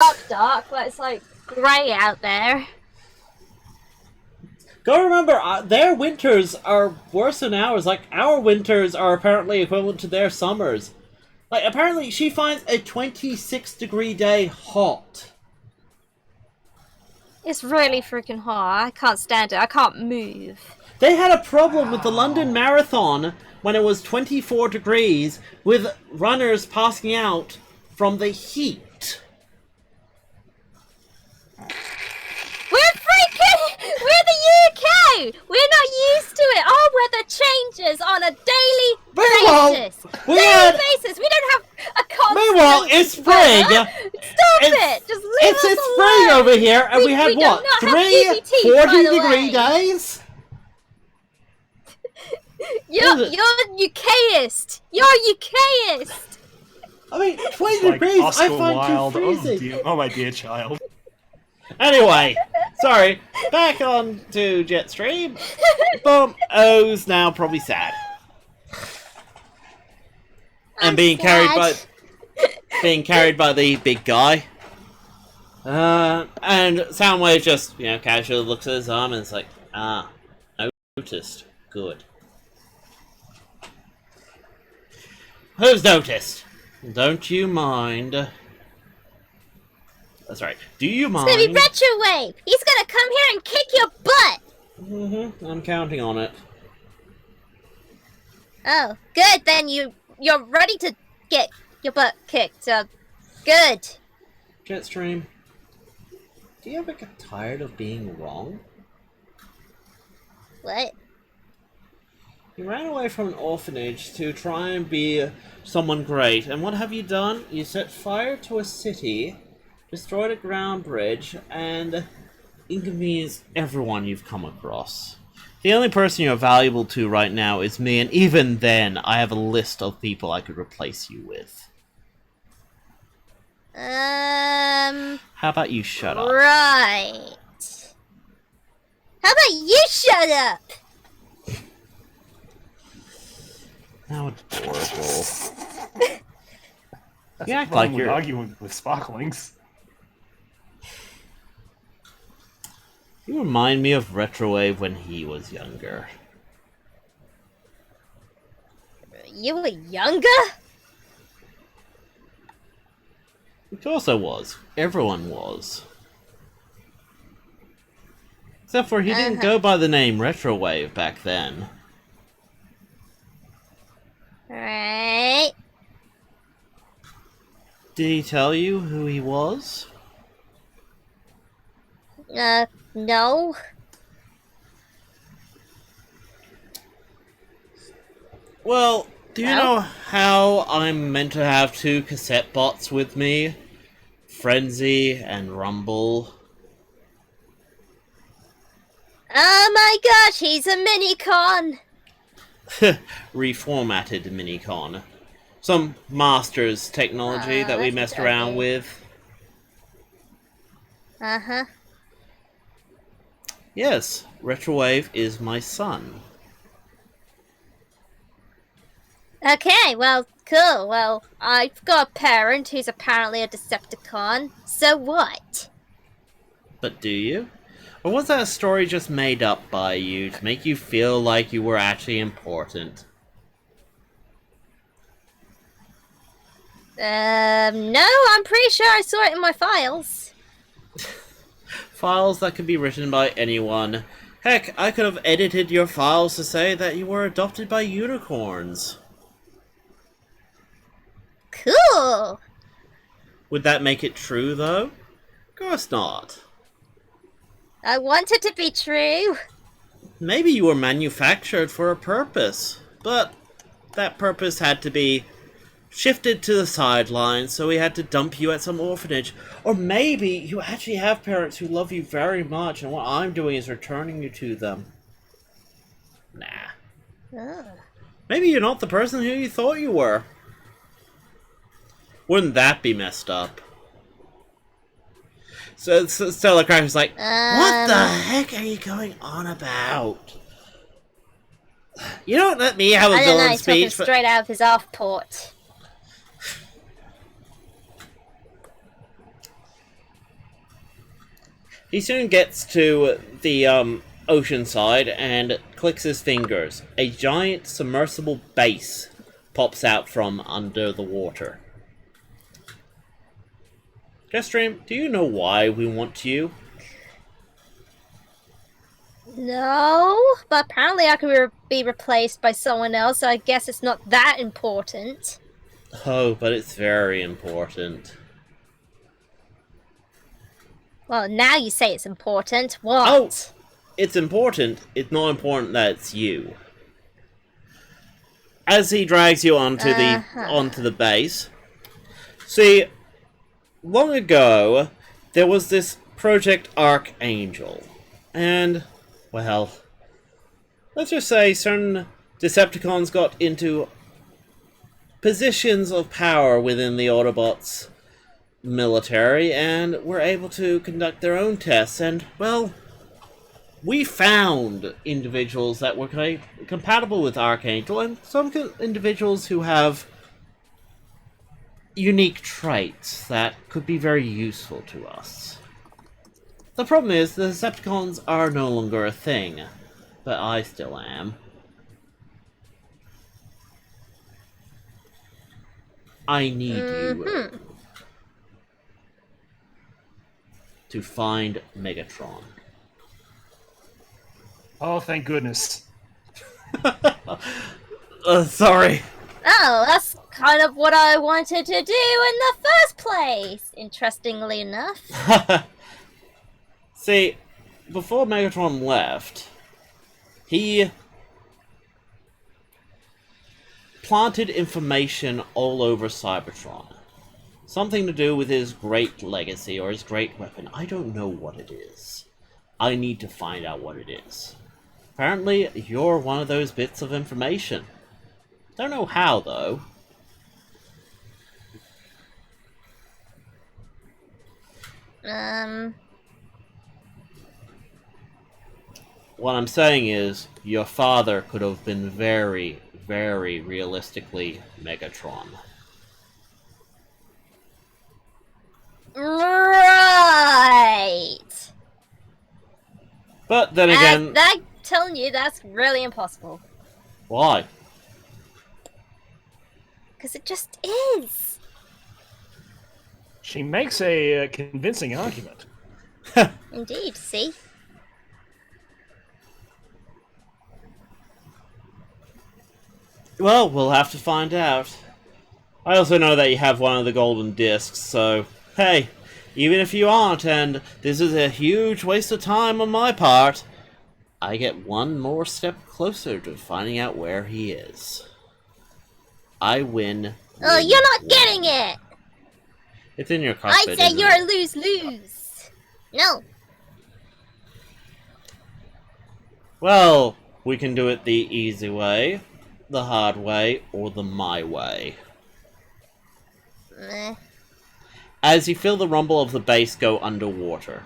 it's dark, but it's like grey out there. Gotta remember, their winters are worse than ours. Like, our winters are apparently equivalent to their summers. Like, apparently she finds a 26-degree day hot. It's really freaking hot. I can't stand it. I can't move. They had a problem with the London Marathon when it was 24 degrees with runners passing out from the heat. We're the UK! We're not used to it! Our weather changes on a daily basis! We don't have a constant Meanwhile, it's spring! weather. Stop it! Just leave us It's alone! spring over here, and we had, do what, not have 3 UVT, by the 40-degree way. days? You're UKist! You're UKist! I mean, 20 Like degrees, Oscar I find Wilde. too freezing. Oh my dear child. Anyway, sorry, back on to Jetstream. Boom, O's now probably sad. And being carried by the big guy. And Soundwave just, casually looks at his arm and is like, noticed. Good. Who's noticed? Don't you mind? That's right. Do you mind? It's gonna be Retrowave! He's gonna come here and kick your butt! I'm counting on it. Oh, good, then you're ready to get your butt kicked. Good. Jetstream, do you ever get tired of being wrong? What? You ran away from an orphanage to try and be someone great, and what have you done? You set fire to a city, destroyed a ground bridge, and inconvenienced everyone you've come across. The only person you're valuable to right now is me, and even then, I have a list of people I could replace you with. How about you shut up? Right. How about you shut up? How adorable. That's You act the like problem with you're arguing with sparklings. You remind me of Retrowave when he was younger. You were younger? Of course I was. Everyone was. Except for he didn't go by the name Retrowave back then. Right. Did he tell you who he was? No. Well, do you know how I'm meant to have 2 cassette bots with me? Frenzy and Rumble. Oh my gosh, he's a mini-con! Reformatted Minicon. some master's technology that we that's messed okay. around with. Uh-huh. Yes, Retrowave is my son. Okay, well, cool. Well, I've got a parent who's apparently a Decepticon. So what? But do you? Or was that story just made up by you to make you feel like you were actually important? No, I'm pretty sure I saw it in my files. Files that could be written by anyone. Heck, I could have edited your files to say that you were adopted by unicorns. Cool. Would that make it true, though? Of course not. I want it to be true. Maybe you were manufactured for a purpose, but that purpose had to be shifted to the sidelines, so we had to dump you at some orphanage. Or maybe you actually have parents who love you very much, and what I'm doing is returning you to them. Nah. Oh. Maybe you're not the person who you thought you were. Wouldn't that be messed up? So Stella Cracker's like, what the heck are you going on about? You don't let me have a I don't know, villain he's talking speech. straight out of his off port. He soon gets to the ocean side and clicks his fingers. A giant submersible base pops out from under the water. Jetstream, do you know why we want you? No, but apparently I can be replaced by someone else, so I guess it's not that important. Oh, but it's very important. Well, now you say it's important. What? Oh, it's important. It's not important that it's you. As he drags you onto the base, see, long ago there was this Project Archangel, and well, let's just say certain Decepticons got into positions of power within the Autobots' military and were able to conduct their own tests, and well, we found individuals that were compatible with Archangel, and some individuals who have unique traits that could be very useful to us. The problem is, the Decepticons are no longer a thing, but I still am. I need you to find Megatron. Oh, thank goodness. Sorry. Oh, that's kind of what I wanted to do in the first place, interestingly enough. See, before Megatron left, he planted information all over Cybertron. Something to do with his great legacy or his great weapon. I don't know what it is. I need to find out what it is. Apparently, you're one of those bits of information. Don't know how, though. What I'm saying is, your father could have been very, very realistically Megatron. Right. But then again... I'm telling you, that's really impossible. Why? Because it just is. She makes a convincing argument. Indeed, see? Well, we'll have to find out. I also know that you have one of the golden discs, so... Hey, even if you aren't, and this is a huge waste of time on my part, I get one more step closer to finding out where he is. I win. Oh, you're not getting it! It's in your cockpit. I say isn't you're it? a lose-lose. No. Well, we can do it the easy way, the hard way, or the my way. Meh. As you feel the rumble of the base go underwater.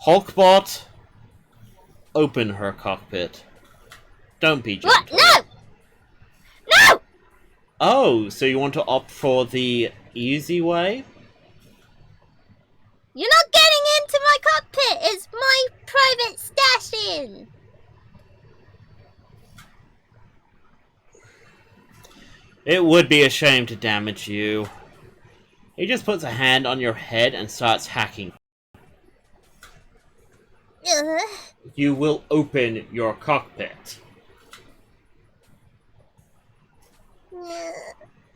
Hulkbot, open her cockpit. Don't be gentle. What? No! No! Oh, so you want to opt for the easy way? You're not getting into my cockpit! It's my private stash-in! It would be a shame to damage you. He just puts a hand on your head and starts hacking. You will open your cockpit.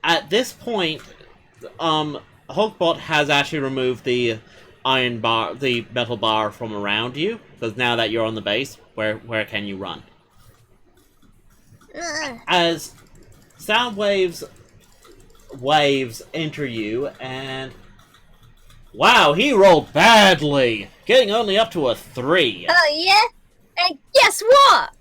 At this point, Hulkbot has actually removed the iron bar, the metal bar from around you, because now that you're on the base, where can you run? As Soundwave's waves enter you, and wow, he rolled badly, getting only up to a 3. Oh yeah? And guess what?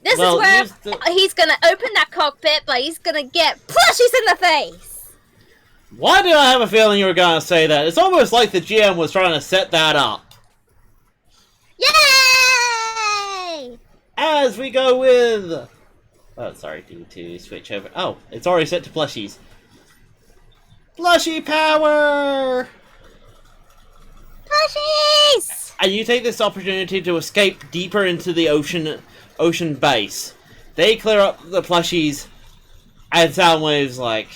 This Well, is where he's gonna open that cockpit, but he's gonna get plushies in the face! Why did I have a feeling you were gonna say that? It's almost like the GM was trying to set that up. Yay! As we go with... Oh, sorry, to switch over. Oh, it's already set to plushies. Plushie power! Plushies! And you take this opportunity to escape deeper into the ocean base. They clear up the plushies, and Soundwave's like,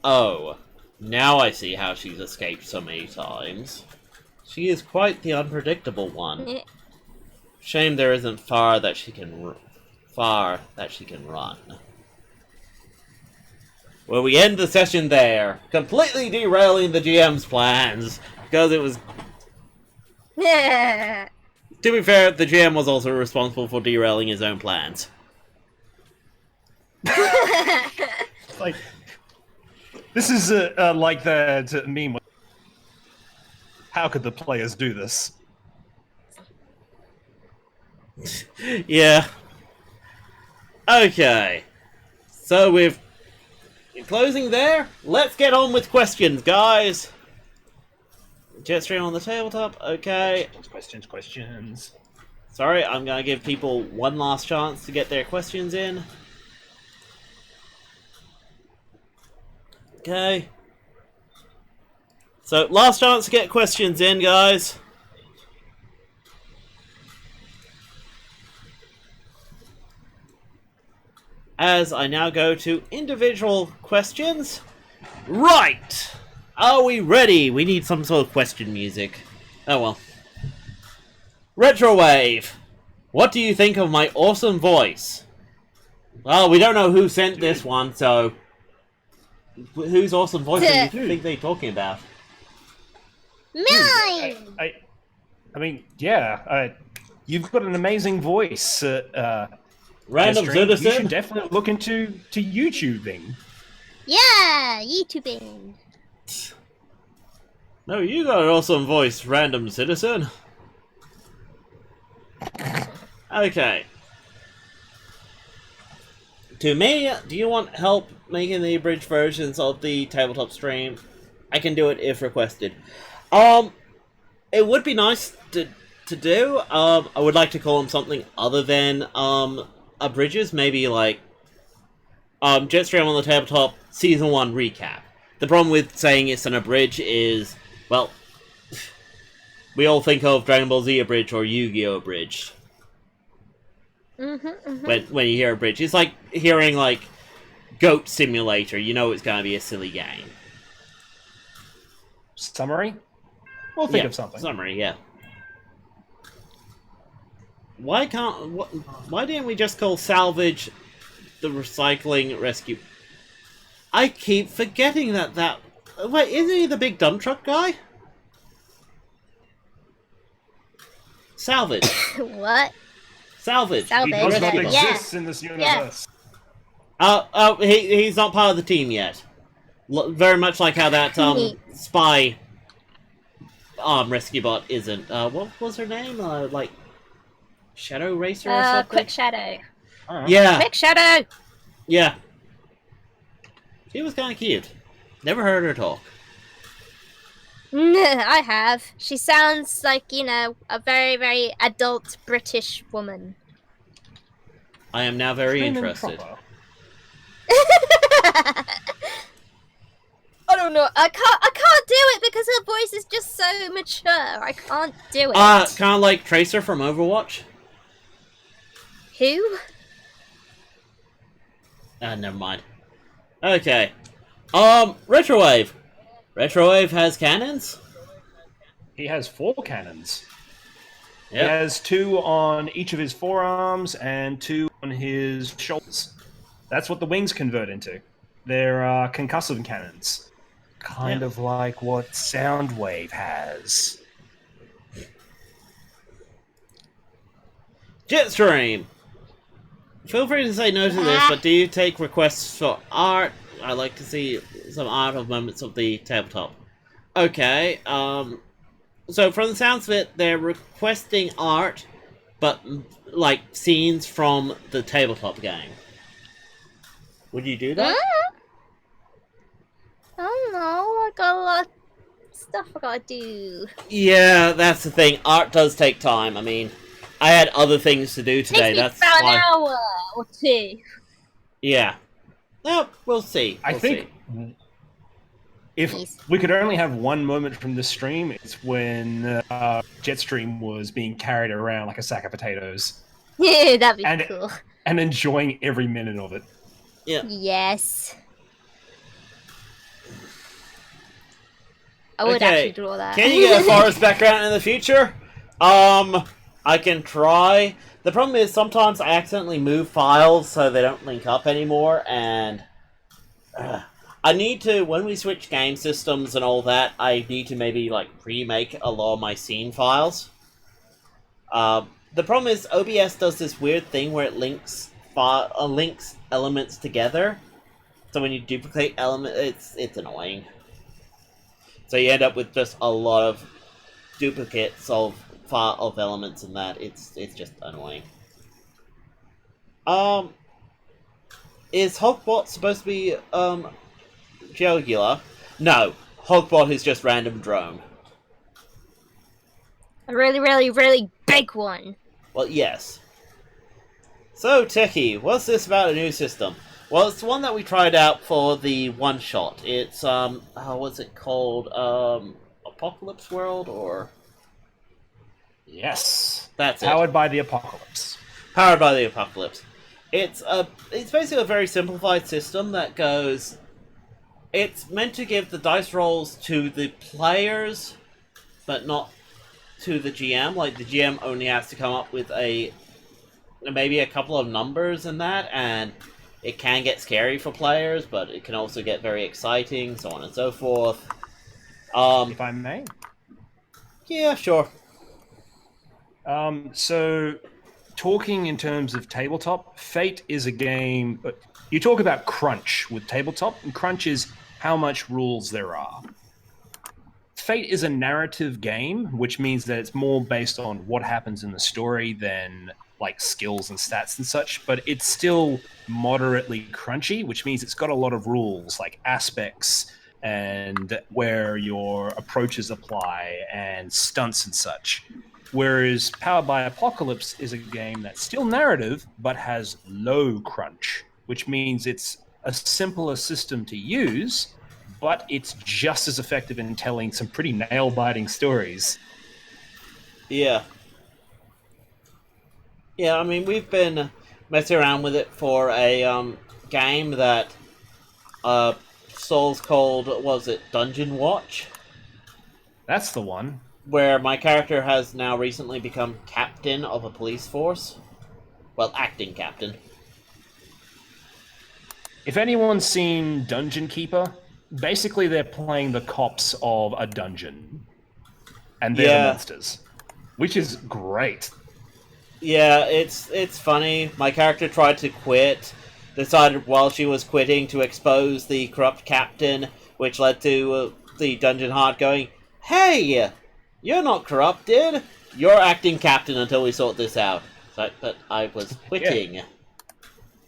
oh, now I see how she's escaped so many times. She is quite the unpredictable one. Shame there isn't far that she can run. Well, we end the session there, completely derailing the GM's plans, because it was... To be fair, the GM was also responsible for derailing his own plans. Like, this is like the meme. How could the players do this? Yeah. Okay. So we've... Closing there? Let's get on with questions, guys! Jetstream on the tabletop, okay. Questions. Sorry, I'm gonna give people one last chance to get their questions in. Okay. So, last chance to get questions in, guys. As I now go to individual questions. Right! Are we ready? We need some sort of question music. Oh well. Retrowave! What do you think of my awesome voice? Well, we don't know who sent this one, so... Whose awesome voice do you think they're talking about? Mine! I mean, yeah, you've got an amazing voice. Random Jetstream. citizen? You should definitely look into YouTubing. Yeah, YouTubing. No, you got an awesome voice, random citizen. Okay. To me, do you want help making the abridged versions of the tabletop stream? I can do it if requested. It would be nice to do. I would like to call them something other than abridges, maybe like Jetstream on the tabletop season 1 recap. The problem with saying it's an abridge is, well, we all think of Dragon Ball Z abridged or Yu-Gi-Oh abridged. When you hear abridged, it's like hearing like Goat Simulator. You know it's gonna be a silly game. Summary? We'll think of something. Summary, yeah. Why didn't we just call salvage the recycling rescue? I keep forgetting that. Wait, isn't he the big dump truck guy? Salvage. What? Salvage. Salvage. He does not Yeah. exist in this universe. He's not part of the team yet. Very much like how that spy rescue bot isn't. What was her name? Like Shadow Racer or something? Quick Shadow. Yeah. Quick Shadow! Yeah. She was kind of cute. Never heard her talk. I have. She sounds like, a very, very adult British woman. I am now very Prim and interested. proper. I don't know. I can't do it because her voice is just so mature. I can't do it. Kind of like Tracer from Overwatch. Who? Never mind. Okay. Retrowave. Retrowave has cannons? He has 4 cannons. Yep. He has 2 on each of his forearms and 2 on his shoulders. That's what the wings convert into. They're concussive cannons. Kind of like what Soundwave has. Jetstream. Feel free to say no to this, but do you take requests for art? I'd like to see some art of moments of the tabletop. Okay, so from the sounds of it, they're requesting art, but like scenes from the tabletop game. Would you do that? I don't know. I got a lot of stuff I gotta do. Yeah, that's the thing. Art does take time. I mean, I had other things to do today. Takes me That's about why. an hour or 2. Yeah. No, we'll see. I think if we could only have one moment from the stream, it's when Jetstream was being carried around like a sack of potatoes. Yeah, that'd be cool. And enjoying every minute of it. Yeah. Yes. I would actually draw that. Can you get a forest background in the future? I can try. The problem is sometimes I accidentally move files so they don't link up anymore, and I need to, when we switch game systems and all that, I need to maybe like remake a lot of my scene files. The problem is OBS does this weird thing where it links elements together. So when you duplicate elements, it's annoying. So you end up with just a lot of duplicates of elements and that. It's just annoying. Is Hogbot supposed to be Geogular? No, Hogbot is just random drone. A really, really, really big one. Well, yes. So, Techie, what's this about a new system? Well, it's the one that we tried out for the one-shot. It's, what's it called? Apocalypse World, or... Yes. That's it. Powered by the Apocalypse. Powered by the Apocalypse. It's basically a very simplified system that goes... It's meant to give the dice rolls to the players, but not to the GM. Like, the GM only has to come up with maybe a couple of numbers in that, and it can get scary for players, but it can also get very exciting, so on and so forth. If I may. Yeah, sure. So, talking in terms of tabletop, Fate is a game... You talk about crunch with tabletop, and crunch is how much rules there are. Fate is a narrative game, which means that it's more based on what happens in the story than like skills and stats and such, but it's still moderately crunchy, which means it's got a lot of rules like aspects and where your approaches apply and stunts and such. Whereas Powered by Apocalypse is a game that's still narrative but has low crunch, which means it's a simpler system to use, but it's just as effective in telling some pretty nail-biting stories. Yeah. Yeah, I mean, we've been messing around with it for a game that Saul's called, was it Dungeon Watch? That's the one. Where my character has now recently become captain of a police force. Well, acting captain. If anyone's seen Dungeon Keeper, basically they're playing the cops of a dungeon. And they're the monsters. Which is great. Yeah, it's funny. My character tried to quit, decided while she was quitting to expose the corrupt captain, which led to the dungeon heart going, "Hey, you're not corrupted. You're acting captain until we sort this out." So, but I was quitting. Yeah.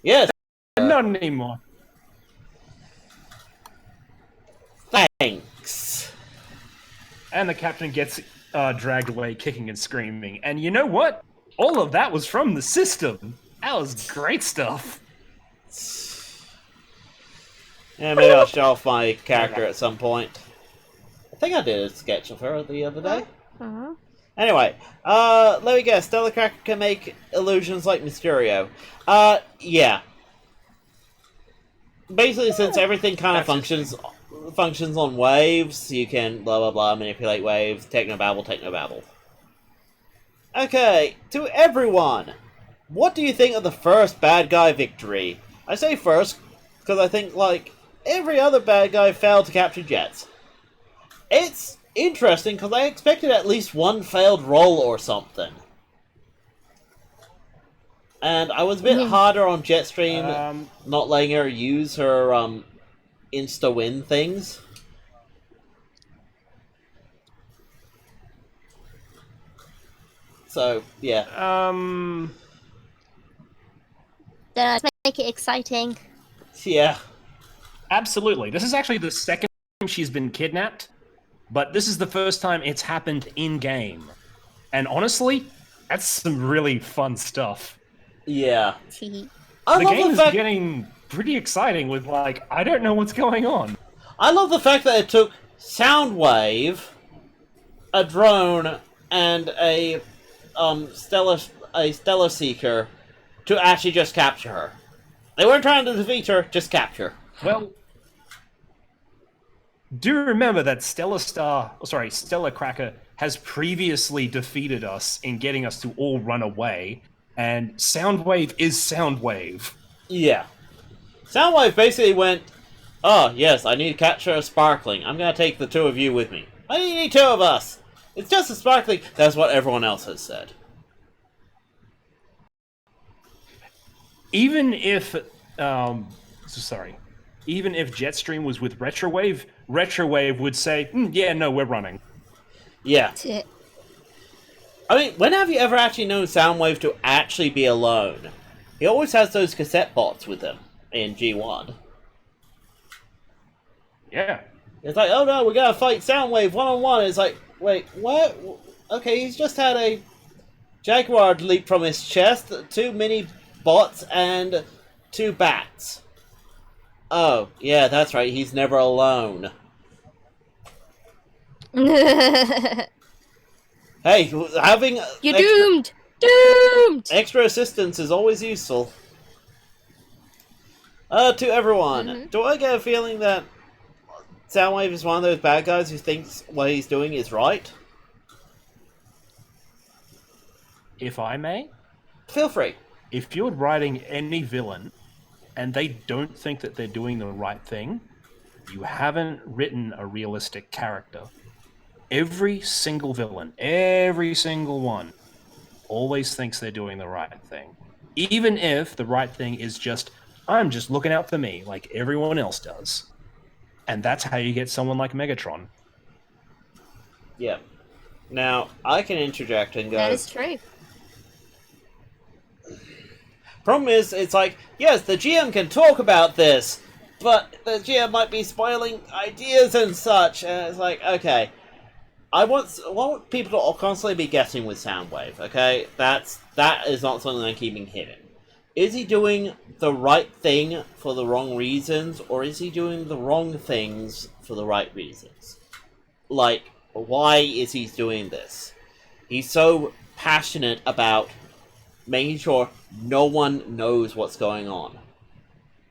Yes. Not anymore. Thanks. And the captain gets dragged away, kicking and screaming. And you know what? All of that was from the system. That was great stuff. Yeah, maybe I'll show off my character at some point. I think I did a sketch of her the other day. Anyway, let me guess. Stellar Cracker can make illusions like Mysterio. Yeah. Basically, since everything kind of functions on waves, you can blah blah blah manipulate waves. Technobabble. Okay, to everyone, what do you think of the first bad guy victory? I say first because I think like every other bad guy failed to capture jets. It's interesting because I expected at least one failed roll or something. And I was a bit harder on Jetstream, not letting her use her insta-win things. So, yeah. Let's make it exciting. Yeah. Absolutely. This is actually the second time she's been kidnapped, but this is the first time it's happened in-game. And honestly, that's some really fun stuff. Yeah. The game is getting pretty exciting with, like, I don't know what's going on. I love the fact that it took Soundwave, a drone, and a Stellar Seeker to actually just capture her. They weren't trying to defeat her, just capture. Well, do remember that Stellar Cracker has previously defeated us in getting us to all run away, and Soundwave is Soundwave. Yeah. Soundwave basically went, oh, yes, I need to capture a Sparkling. I'm going to take the two of you with me. Why do you need two of us? It's just a Sparkling. That's what everyone else has said. Even if Jetstream was with Retrowave, Retrowave would say, yeah, no, we're running. Yeah. I mean, when have you ever actually known Soundwave to actually be alone? He always has those cassette bots with him in G1. Yeah. It's like, oh no, we gotta fight Soundwave one-on-one. It's like, wait, what? Okay, he's just had a Jaguar leap from his chest, 2 mini bots, and 2 bats. Oh, yeah, that's right, he's never alone. Hey, having You're doomed! Doomed! extra assistance is always useful. To everyone, do I get a feeling that Soundwave is one of those bad guys who thinks what he's doing is right? If I may? Feel free. If you're writing any villain and they don't think that they're doing the right thing, you haven't written a realistic character. Every single villain, every single one, always thinks they're doing the right thing. Even if the right thing is just, I'm just looking out for me, like everyone else does. And that's how you get someone like Megatron. Yeah. Now, I can interject and go... That is true. Problem is, it's like, yes, the GM can talk about this, but the GM might be spoiling ideas and such, and it's like, okay, I want people to constantly be guessing with Soundwave, okay? That is not something I'm keeping hidden. Is he doing the right thing for the wrong reasons, or is he doing the wrong things for the right reasons? Like, why is he doing this? He's so passionate about making sure no one knows what's going on.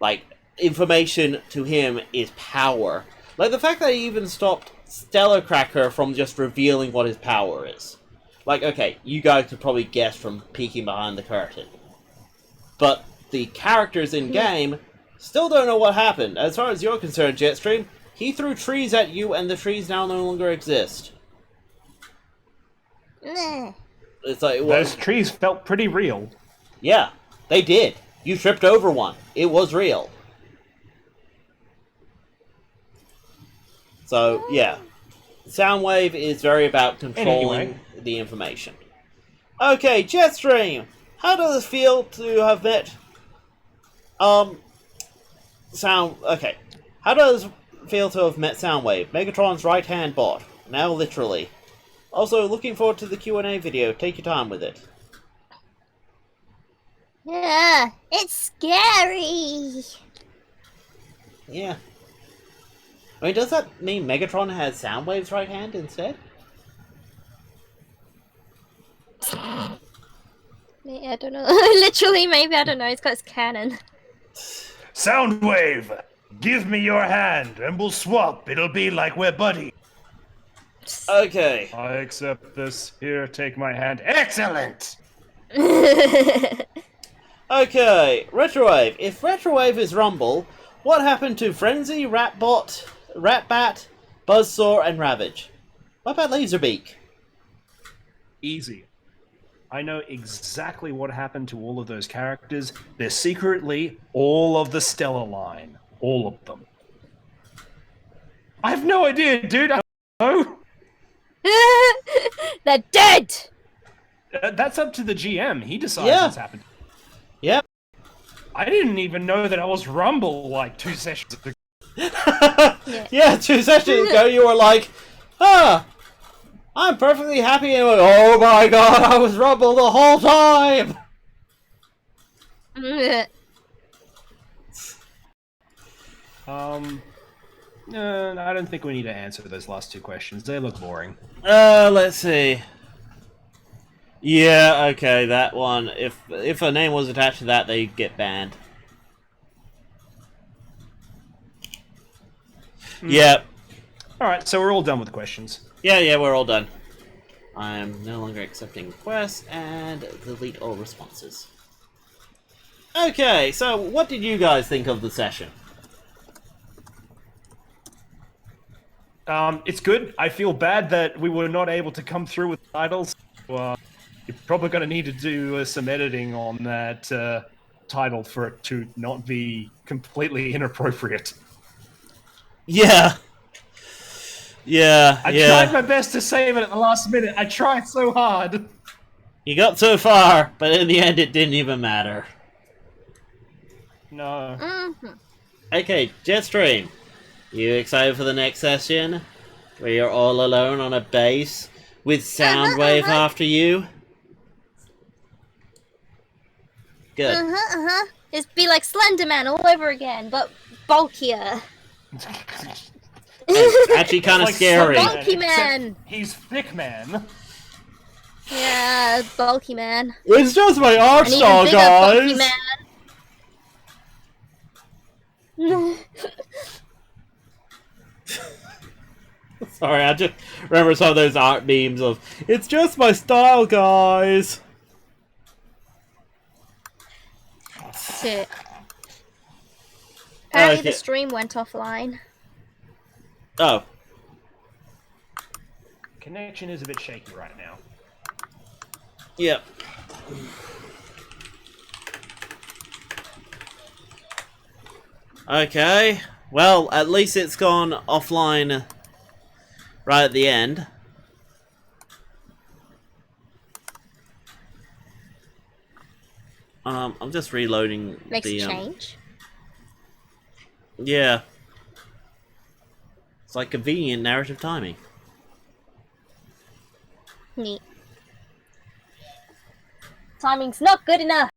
Like, information to him is power. Like, the fact that he even stopped Stellar Cracker from just revealing what his power is. Like, okay, you guys could probably guess from peeking behind the curtain. But the characters in-game still don't know what happened. As far as you're concerned, Jetstream, he threw trees at you and the trees now no longer exist. It's like, well, those trees felt pretty real. Yeah, they did. You tripped over one. It was real. So, yeah. Soundwave is very about controlling the information. Okay, Jetstream! How does it feel to have met... Okay. How does it feel to have met Soundwave, Megatron's right-hand bot. Now literally. Also, looking forward to the Q&A video. Take your time with it. Yeah, it's scary. Yeah. I mean, does that mean Megatron has Soundwave's right hand instead? Yeah, I don't know. Literally, maybe, I don't know. It's got its cannon. Soundwave, give me your hand and we'll swap. It'll be like we're buddies. Okay. I accept this. Here, take my hand. Excellent! Okay, Retrowave. If Retrowave is Rumble, what happened to Frenzy, Ratbot, Ratbat, Buzzsaw, and Ravage? What about Laserbeak? Easy. I know exactly what happened to all of those characters. They're secretly all of the Stellar line. All of them. I have no idea, dude. I don't know. They're dead! That's up to the GM. He decides what's happened. Yep. I didn't even know that I was Rumble like 2 sessions ago. Yeah, 2 sessions ago you were like, I'm perfectly happy, and went, oh my god, I was Rumble the whole time! I don't think we need to answer those last 2 questions. They look boring. Let's see. Yeah, okay, that one. If a name was attached to that, they'd get banned. Yep. Alright, so we're all done with the questions. Yeah, we're all done. I am no longer accepting requests, and delete all responses. Okay, so what did you guys think of the session? It's good. I feel bad that we were not able to come through with titles. You're probably going to need to do some editing on that title for it to not be completely inappropriate. Yeah. I tried my best to save it at the last minute. I tried so hard. You got so far, but in the end it didn't even matter. No. Okay, Jetstream. You excited for the next session? Where you're all alone on a base with Soundwave after you? Good. It'd be like Slender Man all over again, but bulkier. It's actually kind of Like scary. Bulky man! He's thick man. Yeah, bulky man. It's just my art An even style, bigger guys! bulky man. Sorry, I just remember some of those art memes of, it's just my style, guys! Shit. Apparently Okay. the stream went offline. Oh. Connection is a bit shaky right now. Yep. Okay. Well, at least it's gone offline right at the end. I'm just reloading Makes the a change. Yeah. It's like convenient narrative timing. Neat. Timing's not good enough.